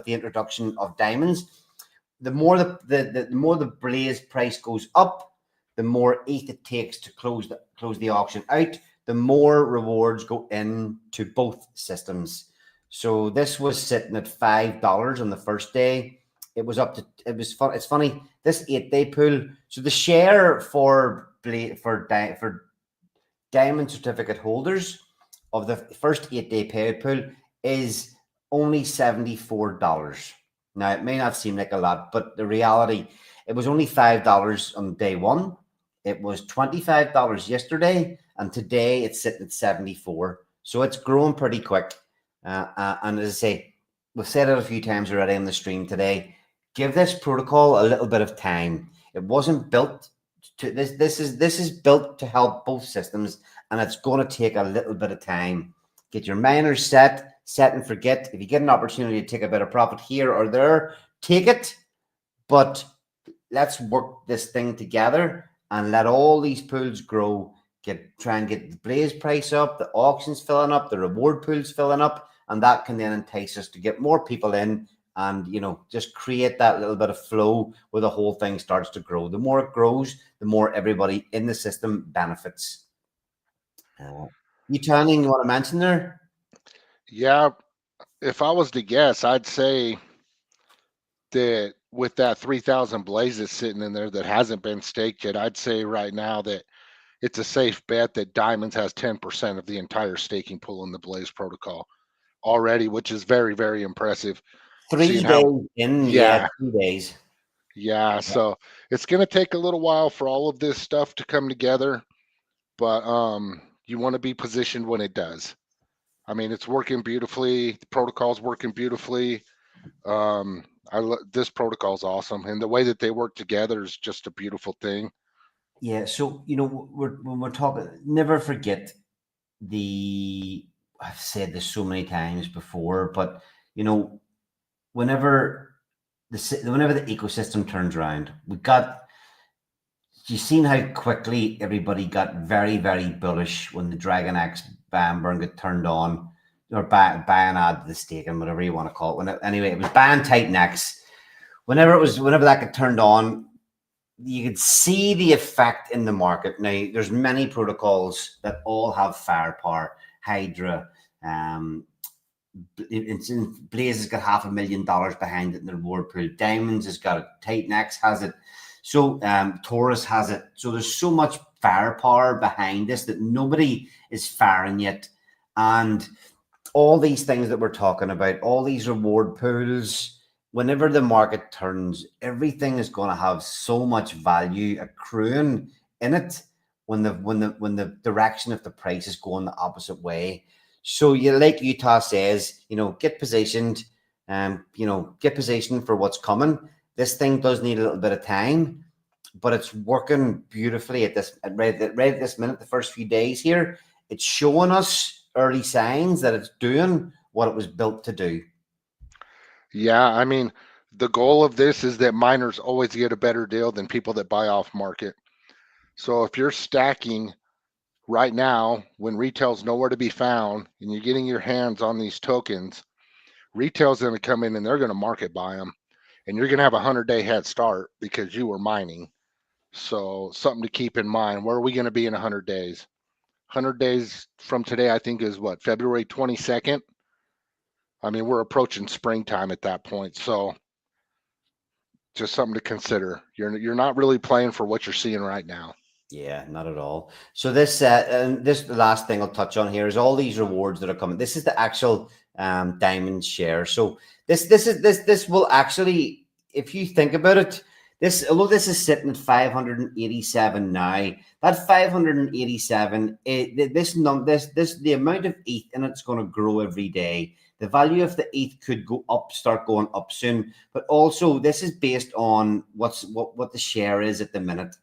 B: introduction of diamonds. The more the more the Blaze price goes up, the more ETH it takes to close the auction out, the more rewards go into both systems. So this was sitting at $5 on the first day. It was up to, it's funny, this 8-day pool. So the share for diamond certificate holders of the first 8-day payout pool is only $74. Now, it may not seem like a lot, but the reality, it was only $5 on day one. It was $25 yesterday, and today it's sitting at 74. So it's growing pretty quick. And as I say, we've said it a few times already on the stream today, give this protocol a little bit of time. It wasn't built to, this is built to help both systems, and it's going to take a little bit of time. Get your miners set and forget. If you get an opportunity to take a bit of profit here or there, take it. But let's work this thing together and let all these pools grow. Try and get the Blaze price up, the auctions filling up, the reward pools filling up, and that can then entice us to get more people in and, you know, just create that little bit of flow where the whole thing starts to grow. The more it grows, the more everybody in the system benefits. You turning, you want to mention there?
C: Yeah, if I was to guess, I'd say that with that 3,000 Blazes sitting in there that hasn't been staked yet, I'd say right now that it's a safe bet that Diamonds has 10% of the entire staking pool in the Blaze protocol already, which is very, very impressive.
B: 3 days in, yeah, 2 days.
C: Yeah, so it's going to take a little while for all of this stuff to come together, but you want to be positioned when it does. I mean, it's working beautifully. The protocol's working beautifully. This protocol's awesome, and the way that they work together is just a beautiful thing.
B: Yeah, so, you know, when we're talking, never forget I've said this so many times before, but, you know, whenever the ecosystem turns around, you've seen how quickly everybody got very, very bullish when the Dragon X ban burn got turned on, or ban add to the staking, whatever you want to call it. Anyway, it was ban Titan X. Whenever that got turned on, you could see the effect in the market. Now, there's many protocols that all have firepower. Hydra, Blaze has got $500,000 behind it in the reward pool. Diamonds has got it. Titan X has it. So Taurus has it. So there's so much firepower behind this that nobody is firing yet. And all these things that we're talking about, all these reward pools, whenever the market turns, everything is going to have so much value accruing in it when the direction of the price is going the opposite way. So like Utah says, you know, get positioned, get positioned for what's coming. This thing does need a little bit of time, but it's working beautifully at right at this minute. The first few days here, it's showing us early signs that it's doing what it was built to do.
C: Yeah, I mean, the goal of this is that miners always get a better deal than people that buy off market. So if you're stacking right now when retail's nowhere to be found and you're getting your hands on these tokens, retail's going to come in and they're going to market buy them, and you're going to have a 100-day head start because you were mining. So something to keep in mind. Where are we going to be in 100 days? 100 days from today, I think, is what, February 22nd? I mean, we're approaching springtime at that point. So just something to consider. You're not really playing for what you're seeing right now.
B: Yeah, not at all. So this the last thing I'll touch on here is all these rewards that are coming. This is the actual diamond share. So this will actually, if you think about it, although this is sitting at 587 now, that 587, the amount of ETH in it's going to grow every day. The value of the ETH could start going up soon, but also this is based on what the share is at the minute.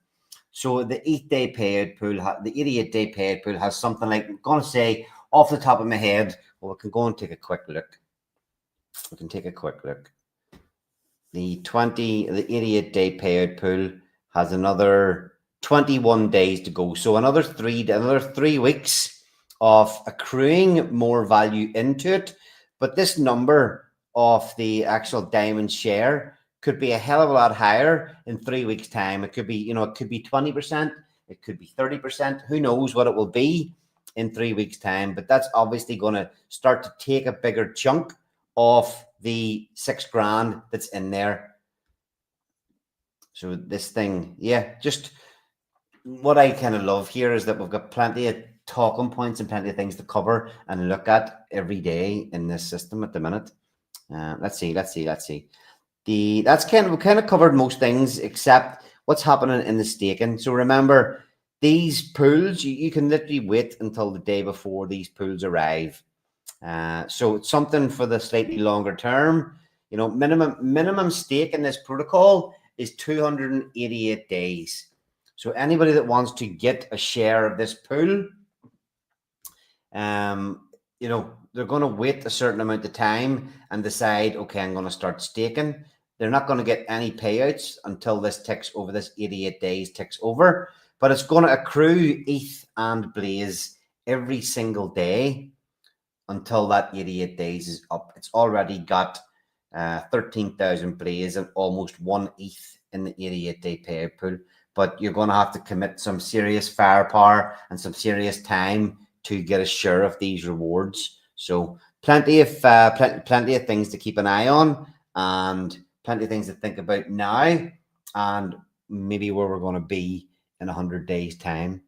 B: So the 8-day payout pool, the 88-day payout pool has something like, I'm going to say off the top of my head, well, we can go and take a quick look. The 88-day payout pool has another 21 days to go. So another 3 weeks of accruing more value into it. But this number of the actual diamond share could be a hell of a lot higher in 3 weeks' time. It could be, it could be 20%, it could be 30%. Who knows what it will be in 3 weeks' time? But that's obviously going to start to take a bigger chunk of the $6,000 that's in there. So this thing, yeah, just what I kind of love here is that we've got plenty of talking points and plenty of things to cover and look at every day in this system at the minute. Let's see. That's we kind of covered most things except what's happening in the staking. So remember, these pools, you can literally wait until the day before these pools arrive. So it's something for the slightly longer term. Minimum stake in this protocol is 288 days. So anybody that wants to get a share of this pool, they're going to wait a certain amount of time and decide, okay, I'm going to start staking. They're not going to get any payouts until this 88 days ticks over, but it's going to accrue ETH and Blaze every single day until that 88 days is up. It's already got 13,000 Blaze and almost 1 ETH in the 88-day payout pool, but you're going to have to commit some serious firepower and some serious time to get a share of these rewards. So plenty of things to keep an eye on and plenty of things to think about now and maybe where we're going to be in 100 days' time.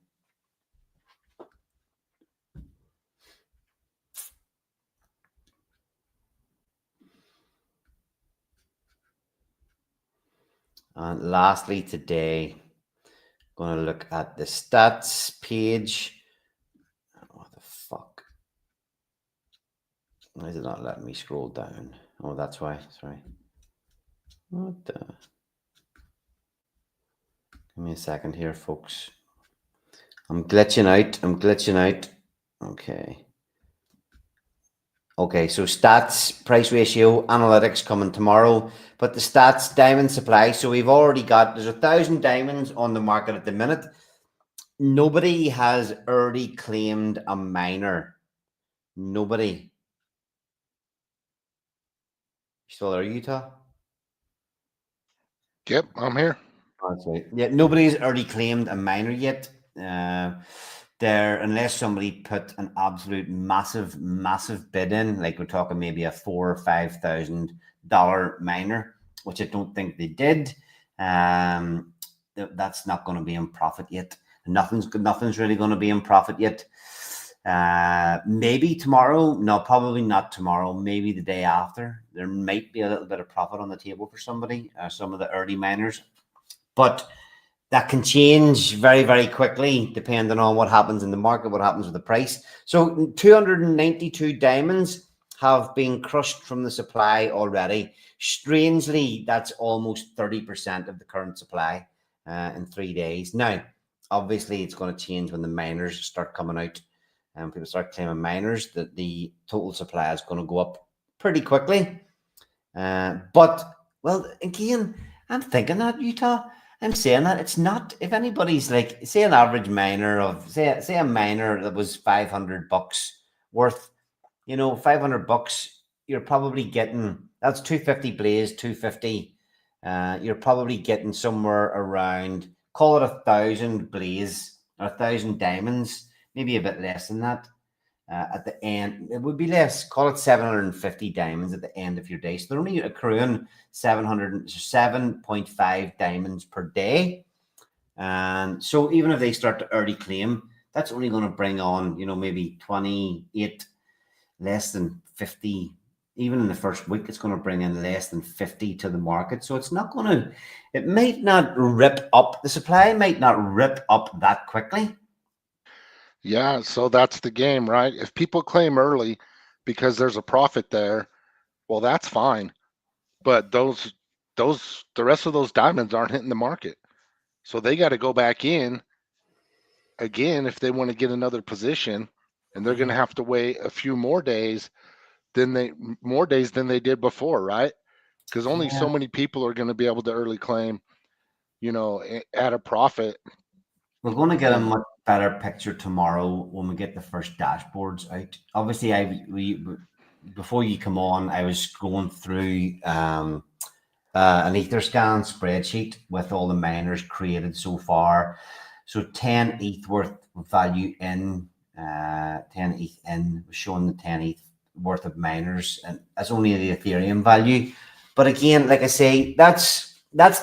B: And lastly, today, I'm going to look at the stats page. What the fuck? Why is it not letting me scroll down? Oh, that's why. Sorry. What the? Give me a second here, folks. I'm glitching out. Okay, so stats, price ratio, analytics coming tomorrow. But the stats, diamond supply. So we've already got, there's 1,000 diamonds on the market at the minute. Nobody has already claimed a miner. Nobody. Still there, Utah?
C: Yep, I'm here.
B: That's right. Yeah, nobody's already claimed a miner yet. Unless somebody put an absolute massive bid in, like we're talking maybe a $4,000 or $5,000 miner, which I don't think they did. That's not going to be in profit yet. Nothing's really going to be in profit yet. Maybe tomorrow. No, probably not tomorrow. Maybe the day after. There might be a little bit of profit on the table for somebody, some of the early miners, but that can change very, very quickly depending on what happens in the market, what happens with the price. So 292 diamonds have been crushed from the supply already. Strangely, that's almost 30% of the current supply in 3 days. Now, obviously, it's going to change when the miners start coming out and people start claiming miners, that the total supply is going to go up pretty quickly. But, well, again, I'm thinking that, Utah, I'm saying that it's not, if anybody's like, say an average miner of, say a miner that was $500 worth, you know, $500, you're probably getting, that's 250 blaze, 250. You're probably getting somewhere around, call it 1,000 blaze or 1,000 diamonds, maybe a bit less than that. At the end, it would be less, call it 750 diamonds at the end of your day. So they're only accruing 7.5 diamonds per day. And so even if they start to early claim, that's only going to bring on, you know, maybe 28, less than 50. Even in the first week, it's going to bring in less than 50 to the market. So it's not going to, it might not rip up, the supply might not rip up that quickly.
C: Yeah, so that's the game, right? If people claim early because there's a profit there, well, that's fine. But the rest of those diamonds aren't hitting the market. So they got to go back in again if they want to get another position, and they're going to have to wait a few more days than they did before, right? Because only so many people are going to be able to early claim, you know, at a profit.
B: We're going to get a much better picture tomorrow when we get the first dashboards out. Obviously, before you come on, I was going through an Etherscan spreadsheet with all the miners created so far. So 10 ETH worth of value in, 10 ETH in, showing the 10 ETH worth of miners, and that's only the Ethereum value. But again, like I say, that's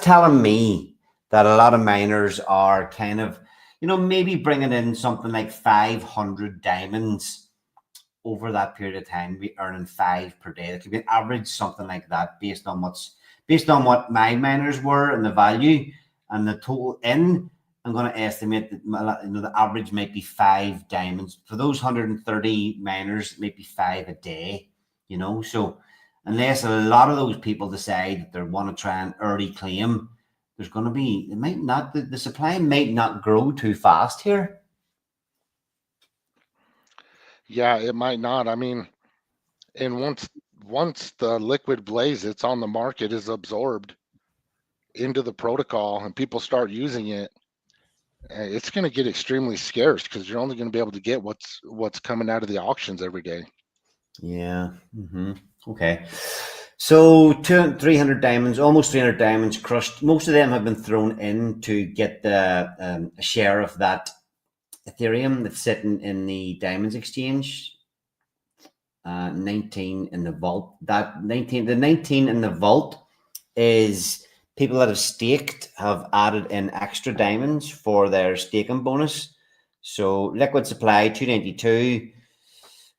B: telling me that a lot of miners are kind of, you know, maybe bringing in something like 500 diamonds over that period of time, be earning 5 per day. It could be an average, something like that, based on what my miners were and the value and the total in. I'm going to estimate that, you know, the average might be 5 diamonds for those 130 miners, maybe 5 a day. You know, so unless a lot of those people decide that they want to try and early claim, there's going to be, it might not, the supply might not grow too fast here.
C: Yeah, it might not. I mean, and once the liquid blaze it's on the market is absorbed into the protocol and people start using it, it's going to get extremely scarce because you're only going to be able to get what's coming out of the auctions every day.
B: Yeah. Okay. So 300 diamonds, almost 300 diamonds crushed. Most of them have been thrown in to get the share of that Ethereum that's sitting in the Diamonds Exchange. 19 in the vault. The 19 in the vault is people that have staked have added in extra diamonds for their staking bonus. So liquid supply 292.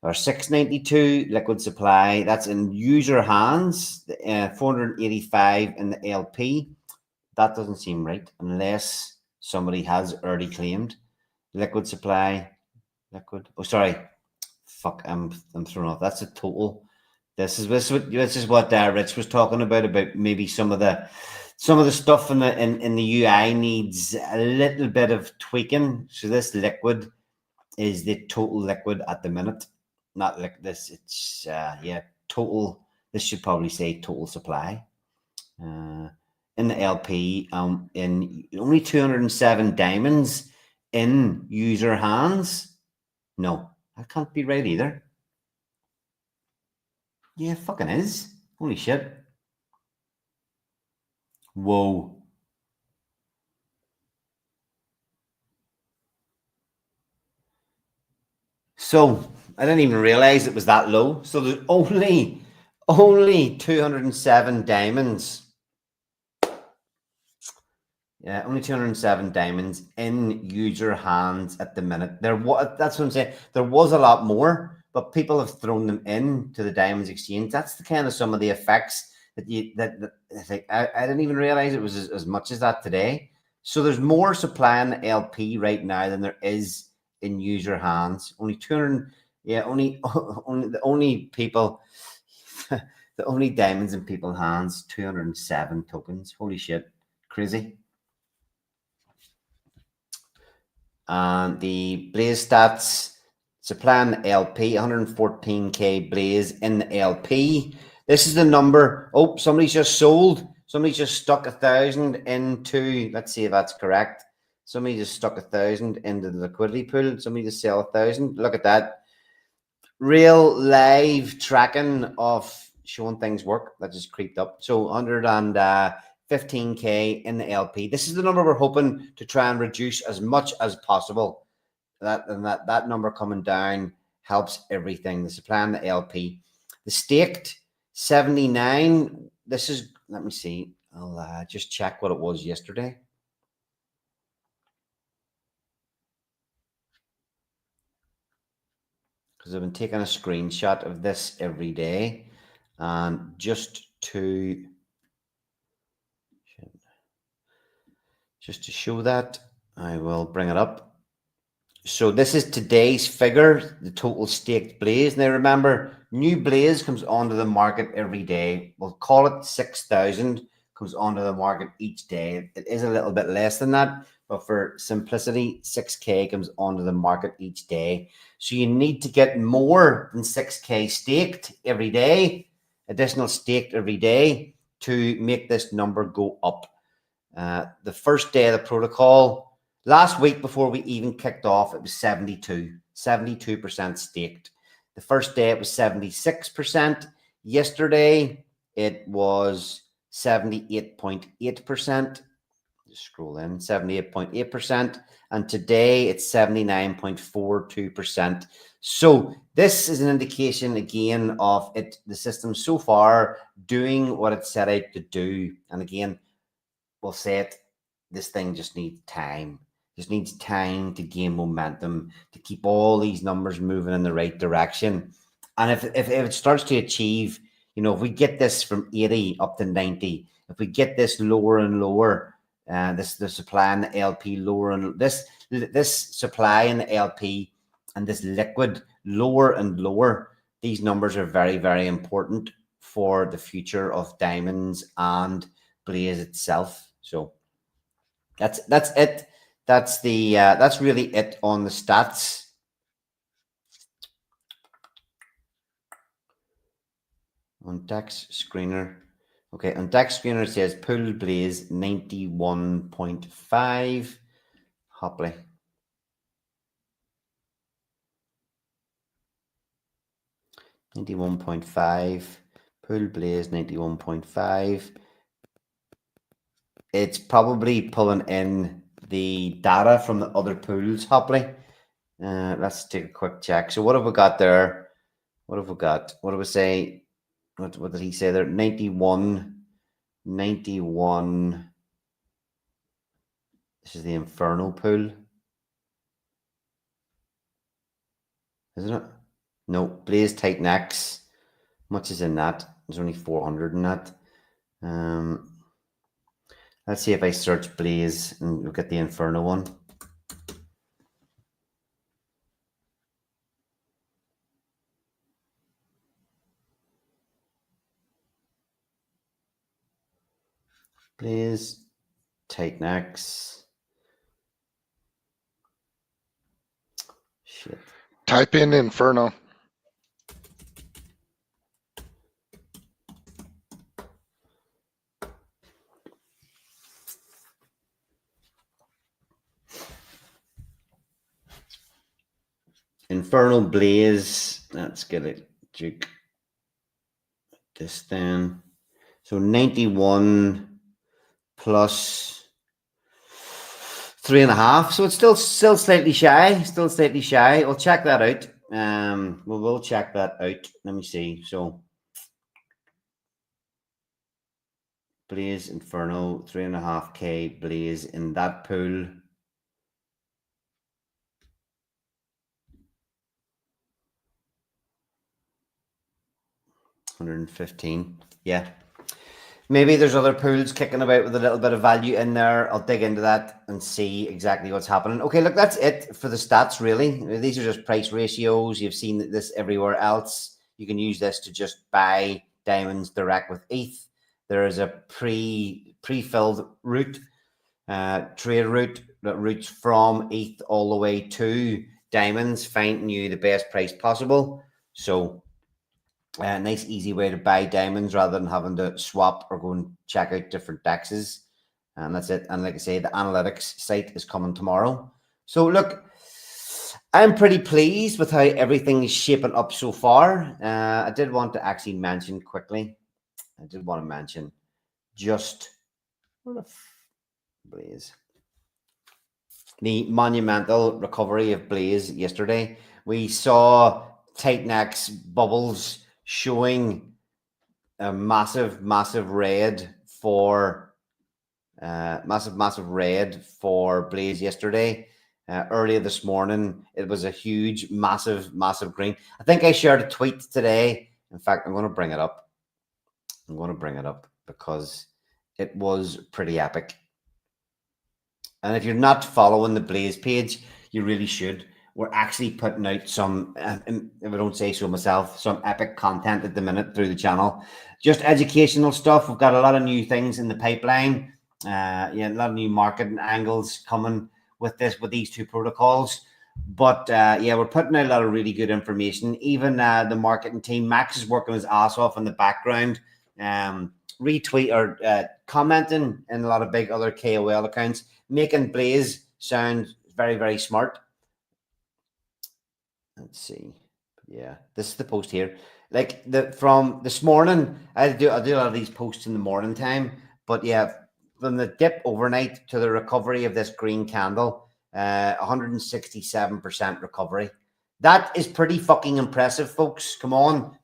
B: Or 692 liquid supply, that's in user hands, 485 in the LP. That doesn't seem right unless somebody has already claimed liquid supply. Oh, sorry. Fuck, I'm thrown off. That's a total. This is what Rich was talking about maybe some of the stuff in the UI needs a little bit of tweaking. So this liquid is the total liquid at the minute. Not like this, it's total. This should probably say total supply. In the LP, in only 207 diamonds in user hands. No, that can't be right either. Yeah, it fucking is. Holy shit. Whoa. So I didn't even realize it was that low. So there's only 207 diamonds. Yeah, only 207 diamonds in user hands at the minute. That's what I'm saying. There was a lot more, but people have thrown them in to the Diamonds Exchange. That's the kind of some of the effects that I didn't even realize it was as much as that today. So there's more supply in the LP right now than there is in user hands. Only 200. Yeah, only the only people, the only diamonds in people's hands, 207 tokens. Holy shit, crazy. And the Blaze stats, supply in the LP, 114k Blaze in the LP. This is the number. Oh, somebody's just sold. Somebody's just stuck 1,000 into, let's see if that's correct. Somebody just stuck 1,000 into the liquidity pool. Somebody just sell 1,000. Look at that. Real live tracking of showing things work. That just creeped up. So 115k in the LP. This is the number we're hoping to try and reduce as much as possible. That number coming down helps everything. The supply in the LP. The staked 79. This is, let me see. I'll just check what it was yesterday. Because I've been taking a screenshot of this every day, and just to show that, I will bring it up. So this is today's figure, the total staked Blaze. Now remember, new Blaze comes onto the market every day. We'll call it 6,000 comes onto the market each day. It is a little bit less than that, but for simplicity, 6k comes onto the market each day. So you need to get more than 6k staked every day, additional staked every day, to make this number go up. The first day of the protocol, last week before we even kicked off, it was 72% staked. The first day it was 76%. Yesterday it was 78.8%. Just scroll in, 78.8%. And today it's 79.42%. So this is an indication again of it, the system so far doing what it set out to do. And again, we'll say it, this thing just needs time. Just needs time to gain momentum, to keep all these numbers moving in the right direction. And if it starts to achieve, you know, if we get this from 80 up to 90, if we get this lower and lower, the supply in the LP lower, and this supply in the LP and this liquid lower and lower, these numbers are very, very important for the future of diamonds and Blaze itself. So that's it. That's really it on the stats. On DEX Screener. Okay, on DEX Screener it says Pool Blaze 91.5. Hopley. $91.5. Pool Blaze 91.5. It's probably pulling in the data from the other pools, Hopley. Let's take a quick check. So what have we got there? What have we got? What do we say? What did he say there? 91. This is the Inferno pool. Isn't it? No, Blaze Titan X. How much is in that? There's only 400 in that. Let's see if I search Blaze and look at the Inferno one. Blaze Titan X. Shit.
C: Type in Inferno.
B: Inferno Blaze. Let's get it. Duke. This then. So 91 plus 3.5. So it's still slightly shy. Still slightly shy. I'll check that out. We'll check that out. Let me see. So Blaze Inferno 3.5k Blaze in that pool. $115. Yeah. Maybe there's other pools kicking about with a little bit of value in there. I'll dig into that and see exactly what's happening. Okay, look, that's it for the stats, really. These are just price ratios. You've seen this everywhere else. You can use this to just buy diamonds direct with ETH. There is a pre-filled route, trade route that routes from ETH all the way to diamonds, finding you the best price possible. So a nice, easy way to buy diamonds rather than having to swap or go and check out different dexes. And that's it. And like I say, the analytics site is coming tomorrow. So look, I'm pretty pleased with how everything is shaping up so far. I did want to actually mention quickly. I did want to mention just Blaze. The monumental recovery of Blaze yesterday. We saw Titan-X bubbles showing a massive red for massive red for Blaze yesterday. Earlier this morning, it was a huge, massive green. I think I shared a tweet today. In fact, I'm going to bring it up. Because it was pretty epic. And if you're not following the Blaze page, you really should. We're actually putting out some, if I don't say so myself, some epic content at the minute through the channel. Just educational stuff. We've got a lot of new things in the pipeline. A lot of new marketing angles coming with these two protocols. But we're putting out a lot of really good information. Even the marketing team, Max is working his ass off in the background, retweet or commenting in a lot of big other KOL accounts, making Blaze sound very, very smart. Let's see. Yeah, this is the post here. Like from this morning, I do a lot of these posts in the morning time. But yeah, from the dip overnight to the recovery of this green candle, 167% recovery. That is pretty fucking impressive, folks. Come on.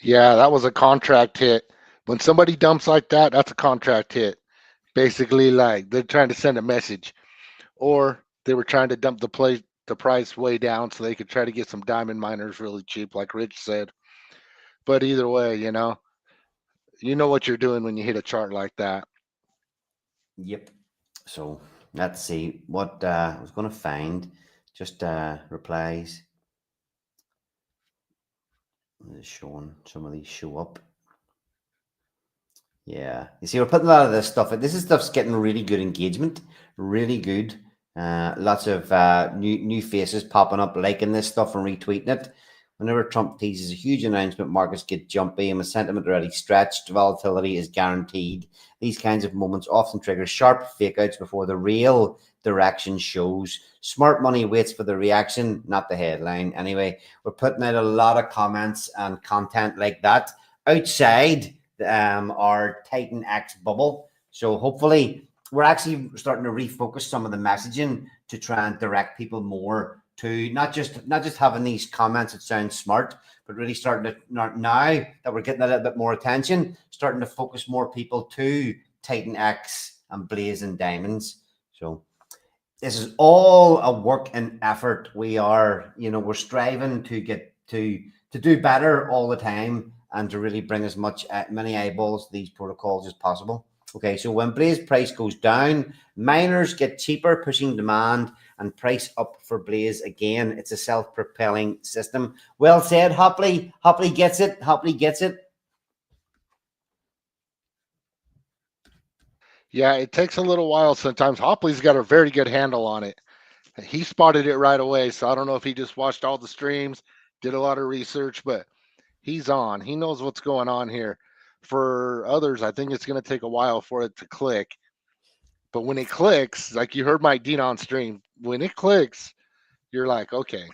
C: Yeah, that was a contract hit. When somebody dumps like that, that's a contract hit. Basically, like they're trying to send a message, or they were trying to dump the price way down so they could try to get some diamond miners really cheap, like Rich said. But either way, you know what you're doing when you hit a chart like that.
B: Yep. So let's see what I was going to find. Just replies. Just showing some of these show up. Yeah, you see, we're putting a lot of this stuff. This stuff's getting really good engagement, really good. Lots of new faces popping up, liking this stuff and retweeting it. Whenever Trump teases a huge announcement, markets get jumpy, and with sentiment already stretched, volatility is guaranteed. These kinds of moments often trigger sharp fake-outs before the real direction shows. Smart money waits for the reaction, not the headline. Anyway, we're putting out a lot of comments and content like that outside our Titan-X bubble. So hopefully we're actually starting to refocus some of the messaging to try and direct people more to not just having these comments that sound smart, but really starting to, now that we're getting a little bit more attention, starting to focus more people to Titan-X and Blaze and Diamonds. So this is all a work and effort. We are, we're striving to get to do better all the time and to really bring as many eyeballs to these protocols as possible. Okay, so when Blaze price goes down, miners get cheaper, pushing demand and price up for Blaze again. It's a self-propelling system. Well said, Hopley. Hopley gets it.
C: Yeah, it takes a little while sometimes. Hopley's got a very good handle on it. He spotted it right away, so I don't know if he just watched all the streams, did a lot of research, but he's on. He knows what's going on here. For others, I think it's going to take a while for it to click. But when it clicks, like you heard Mike Dean on stream, when it clicks, you're like, okay,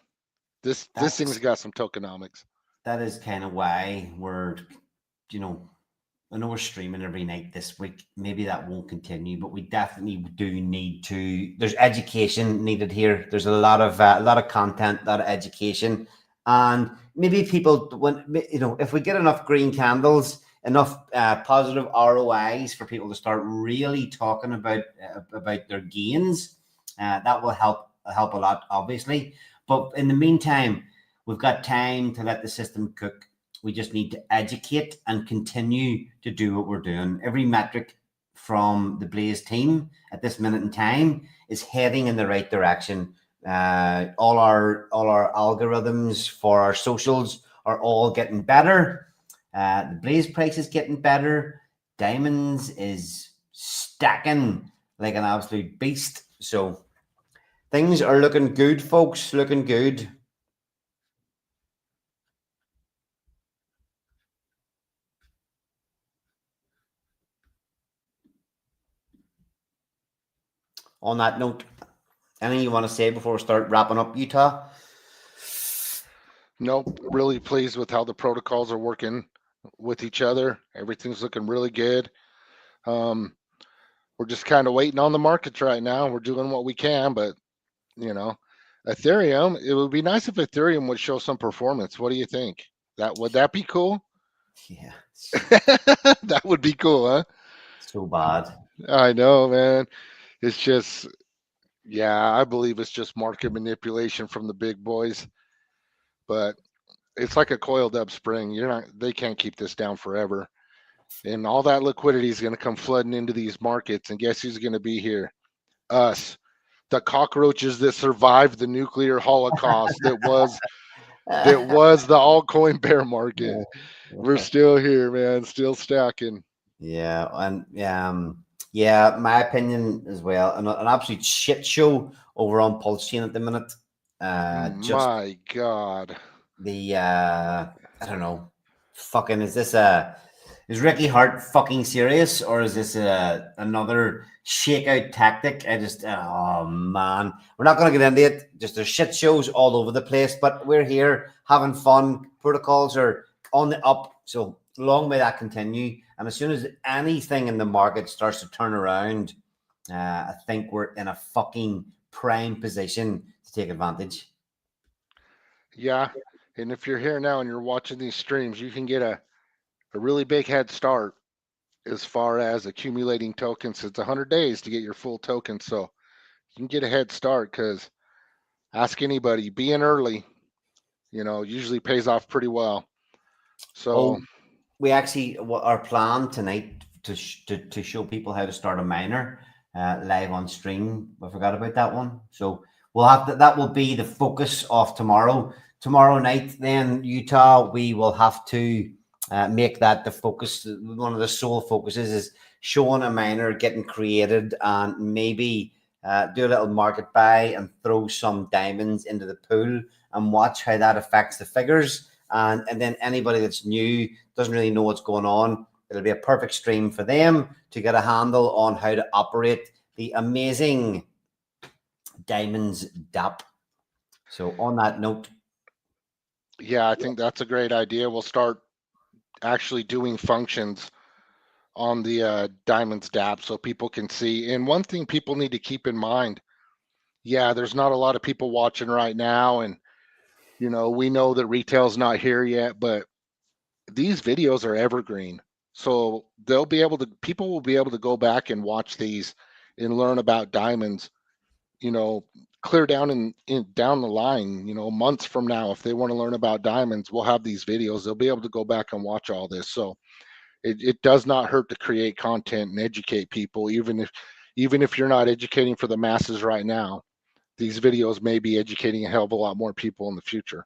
C: this thing's got some tokenomics.
B: That is kind of why we're, I know we're streaming every night this week. Maybe that won't continue, but we definitely do need to. There's education needed here. There's a lot of content, a lot of education, and maybe people, if we get enough green candles, enough positive ROIs for people to start really talking about their gains, that will help a lot, obviously. But in the meantime, we've got time to let the system cook. We just need to educate and continue to do what we're doing. Every metric from the Blaze team at this minute in time is heading in the right direction. All our algorithms for our socials are all getting better. The Blaze price is getting better. Diamonds is stacking like an absolute beast. So things are looking good, folks. Looking good. On that note, anything you want to say before we start wrapping up, Utah?
C: Nope, really pleased with how the protocols are working with each other. Everything's looking really good. We're just kind of waiting on the markets right now. We're doing what we can, but you know, Ethereum, it would be nice if Ethereum would show some performance. What do you think? Would that be cool?
B: Yeah.
C: That would be cool, huh?
B: So bad.
C: I know, man. It's just, yeah, I believe it's just market manipulation from the big boys. But it's like a coiled up spring. They can't keep this down forever. And all that liquidity is going to come flooding into these markets. And guess who's going to be here? Us. The cockroaches that survived the nuclear holocaust that was the altcoin bear market. We're still here, man, still stacking.
B: Yeah, and yeah, my opinion as well. An absolute shit show over on Pulse Chain at the minute.
C: My God.
B: I don't know. Fucking is Ricky Hart fucking serious, or is this another shakeout tactic? Oh man, we're not going to get into it. Just there's shit shows all over the place, but we're here having fun. Protocols are on the up, so long may that continue. And as soon as anything in the market starts to turn around, I think we're in a fucking prime position to take advantage.
C: Yeah, and if you're here now and you're watching these streams, you can get a really big head start as far as accumulating tokens. It's 100 days to get your full token, so you can get a head start, because ask anybody, being early, usually pays off pretty well. So
B: we actually, our plan tonight to show people how to start a miner live on stream. I forgot about that one. So we'll have that will be the focus of tomorrow night. Then Utah, we will have to make that the focus. One of the sole focuses is showing a miner getting created, and maybe do a little market buy and throw some diamonds into the pool and watch how that affects the figures. And then anybody that's new, doesn't really know what's going on, it'll be a perfect stream for them to get a handle on how to operate the amazing Diamonds DApp. So on that note.
C: Yeah, I think that's a great idea. We'll start actually doing functions on the Diamonds DApp so people can see. And one thing people need to keep in mind, there's not a lot of people watching right now, and we know that retail's not here yet, but these videos are evergreen. So people will be able to go back and watch these and learn about diamonds, clear down down the line, months from now. If they want to learn about diamonds, we'll have these videos. They'll be able to go back and watch all this. So it does not hurt to create content and educate people, even if you're not educating for the masses right now. These videos may be educating a hell of a lot more people in the future.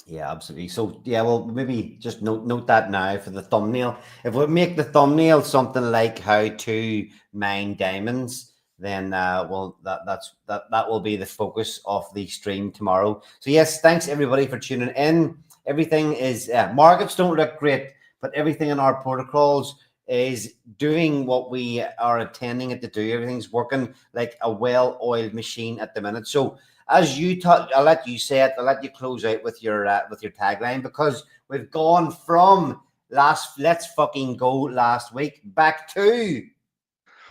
B: Yeah, absolutely. So well, maybe just note that now for the thumbnail. If we make the thumbnail something like how to mine diamonds, then that will be the focus of the stream tomorrow. So yes, thanks everybody for tuning in. Everything is markets don't look great, but everything in our protocols is doing what we are intending it to do. Everything's working like a well-oiled machine at the minute. So as you talk, I'll let you say it. I'll let you close out with your tagline, because we've gone from let's fucking go last week back to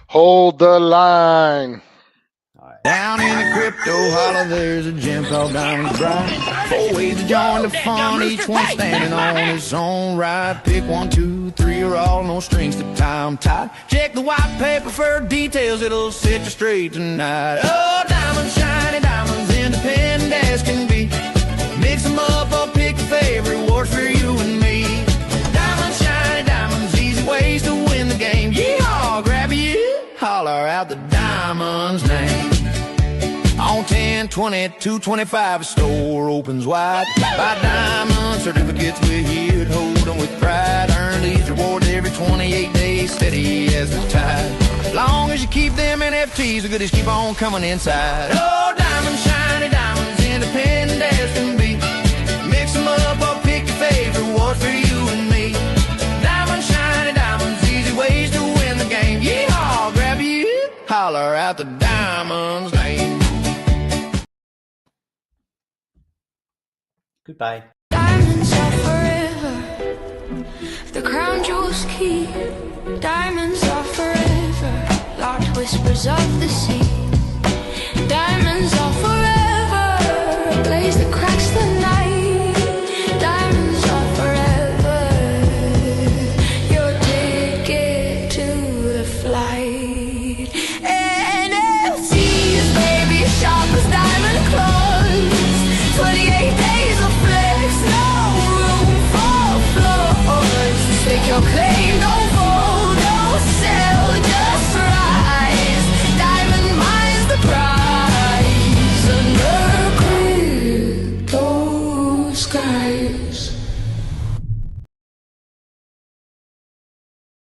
C: hold the line.
B: All right.
F: Down in the crypto holler, there's a gem called Diamonds Bright. 4 ways to join the fun, each one standing on its own right. Pick 1, 2, 3, or all, no strings to tie 'em tight. Check the white paper for details, it'll set you straight tonight. Oh, diamonds, shiny diamonds, independent as can be. Mix 'em up or pick a favorite, works for you and me. 1020, 225, store opens wide. Buy diamond certificates, we're here to hold them with pride. Earn these rewards every 28 days, steady as the tide. As long as you keep them NFTs, the goodies keep on coming inside. Oh, diamonds, shiny diamonds, independent as can be. Mix them up or pick your favorite, what's for you and me. Diamonds, shiny diamonds, easy ways to win the game. Yeehaw, grab you, holler out the diamond's name.
B: Goodbye.
G: Diamonds are forever. The crown jewels keep. Diamonds are forever. Locked whispers of the sea. Diamonds are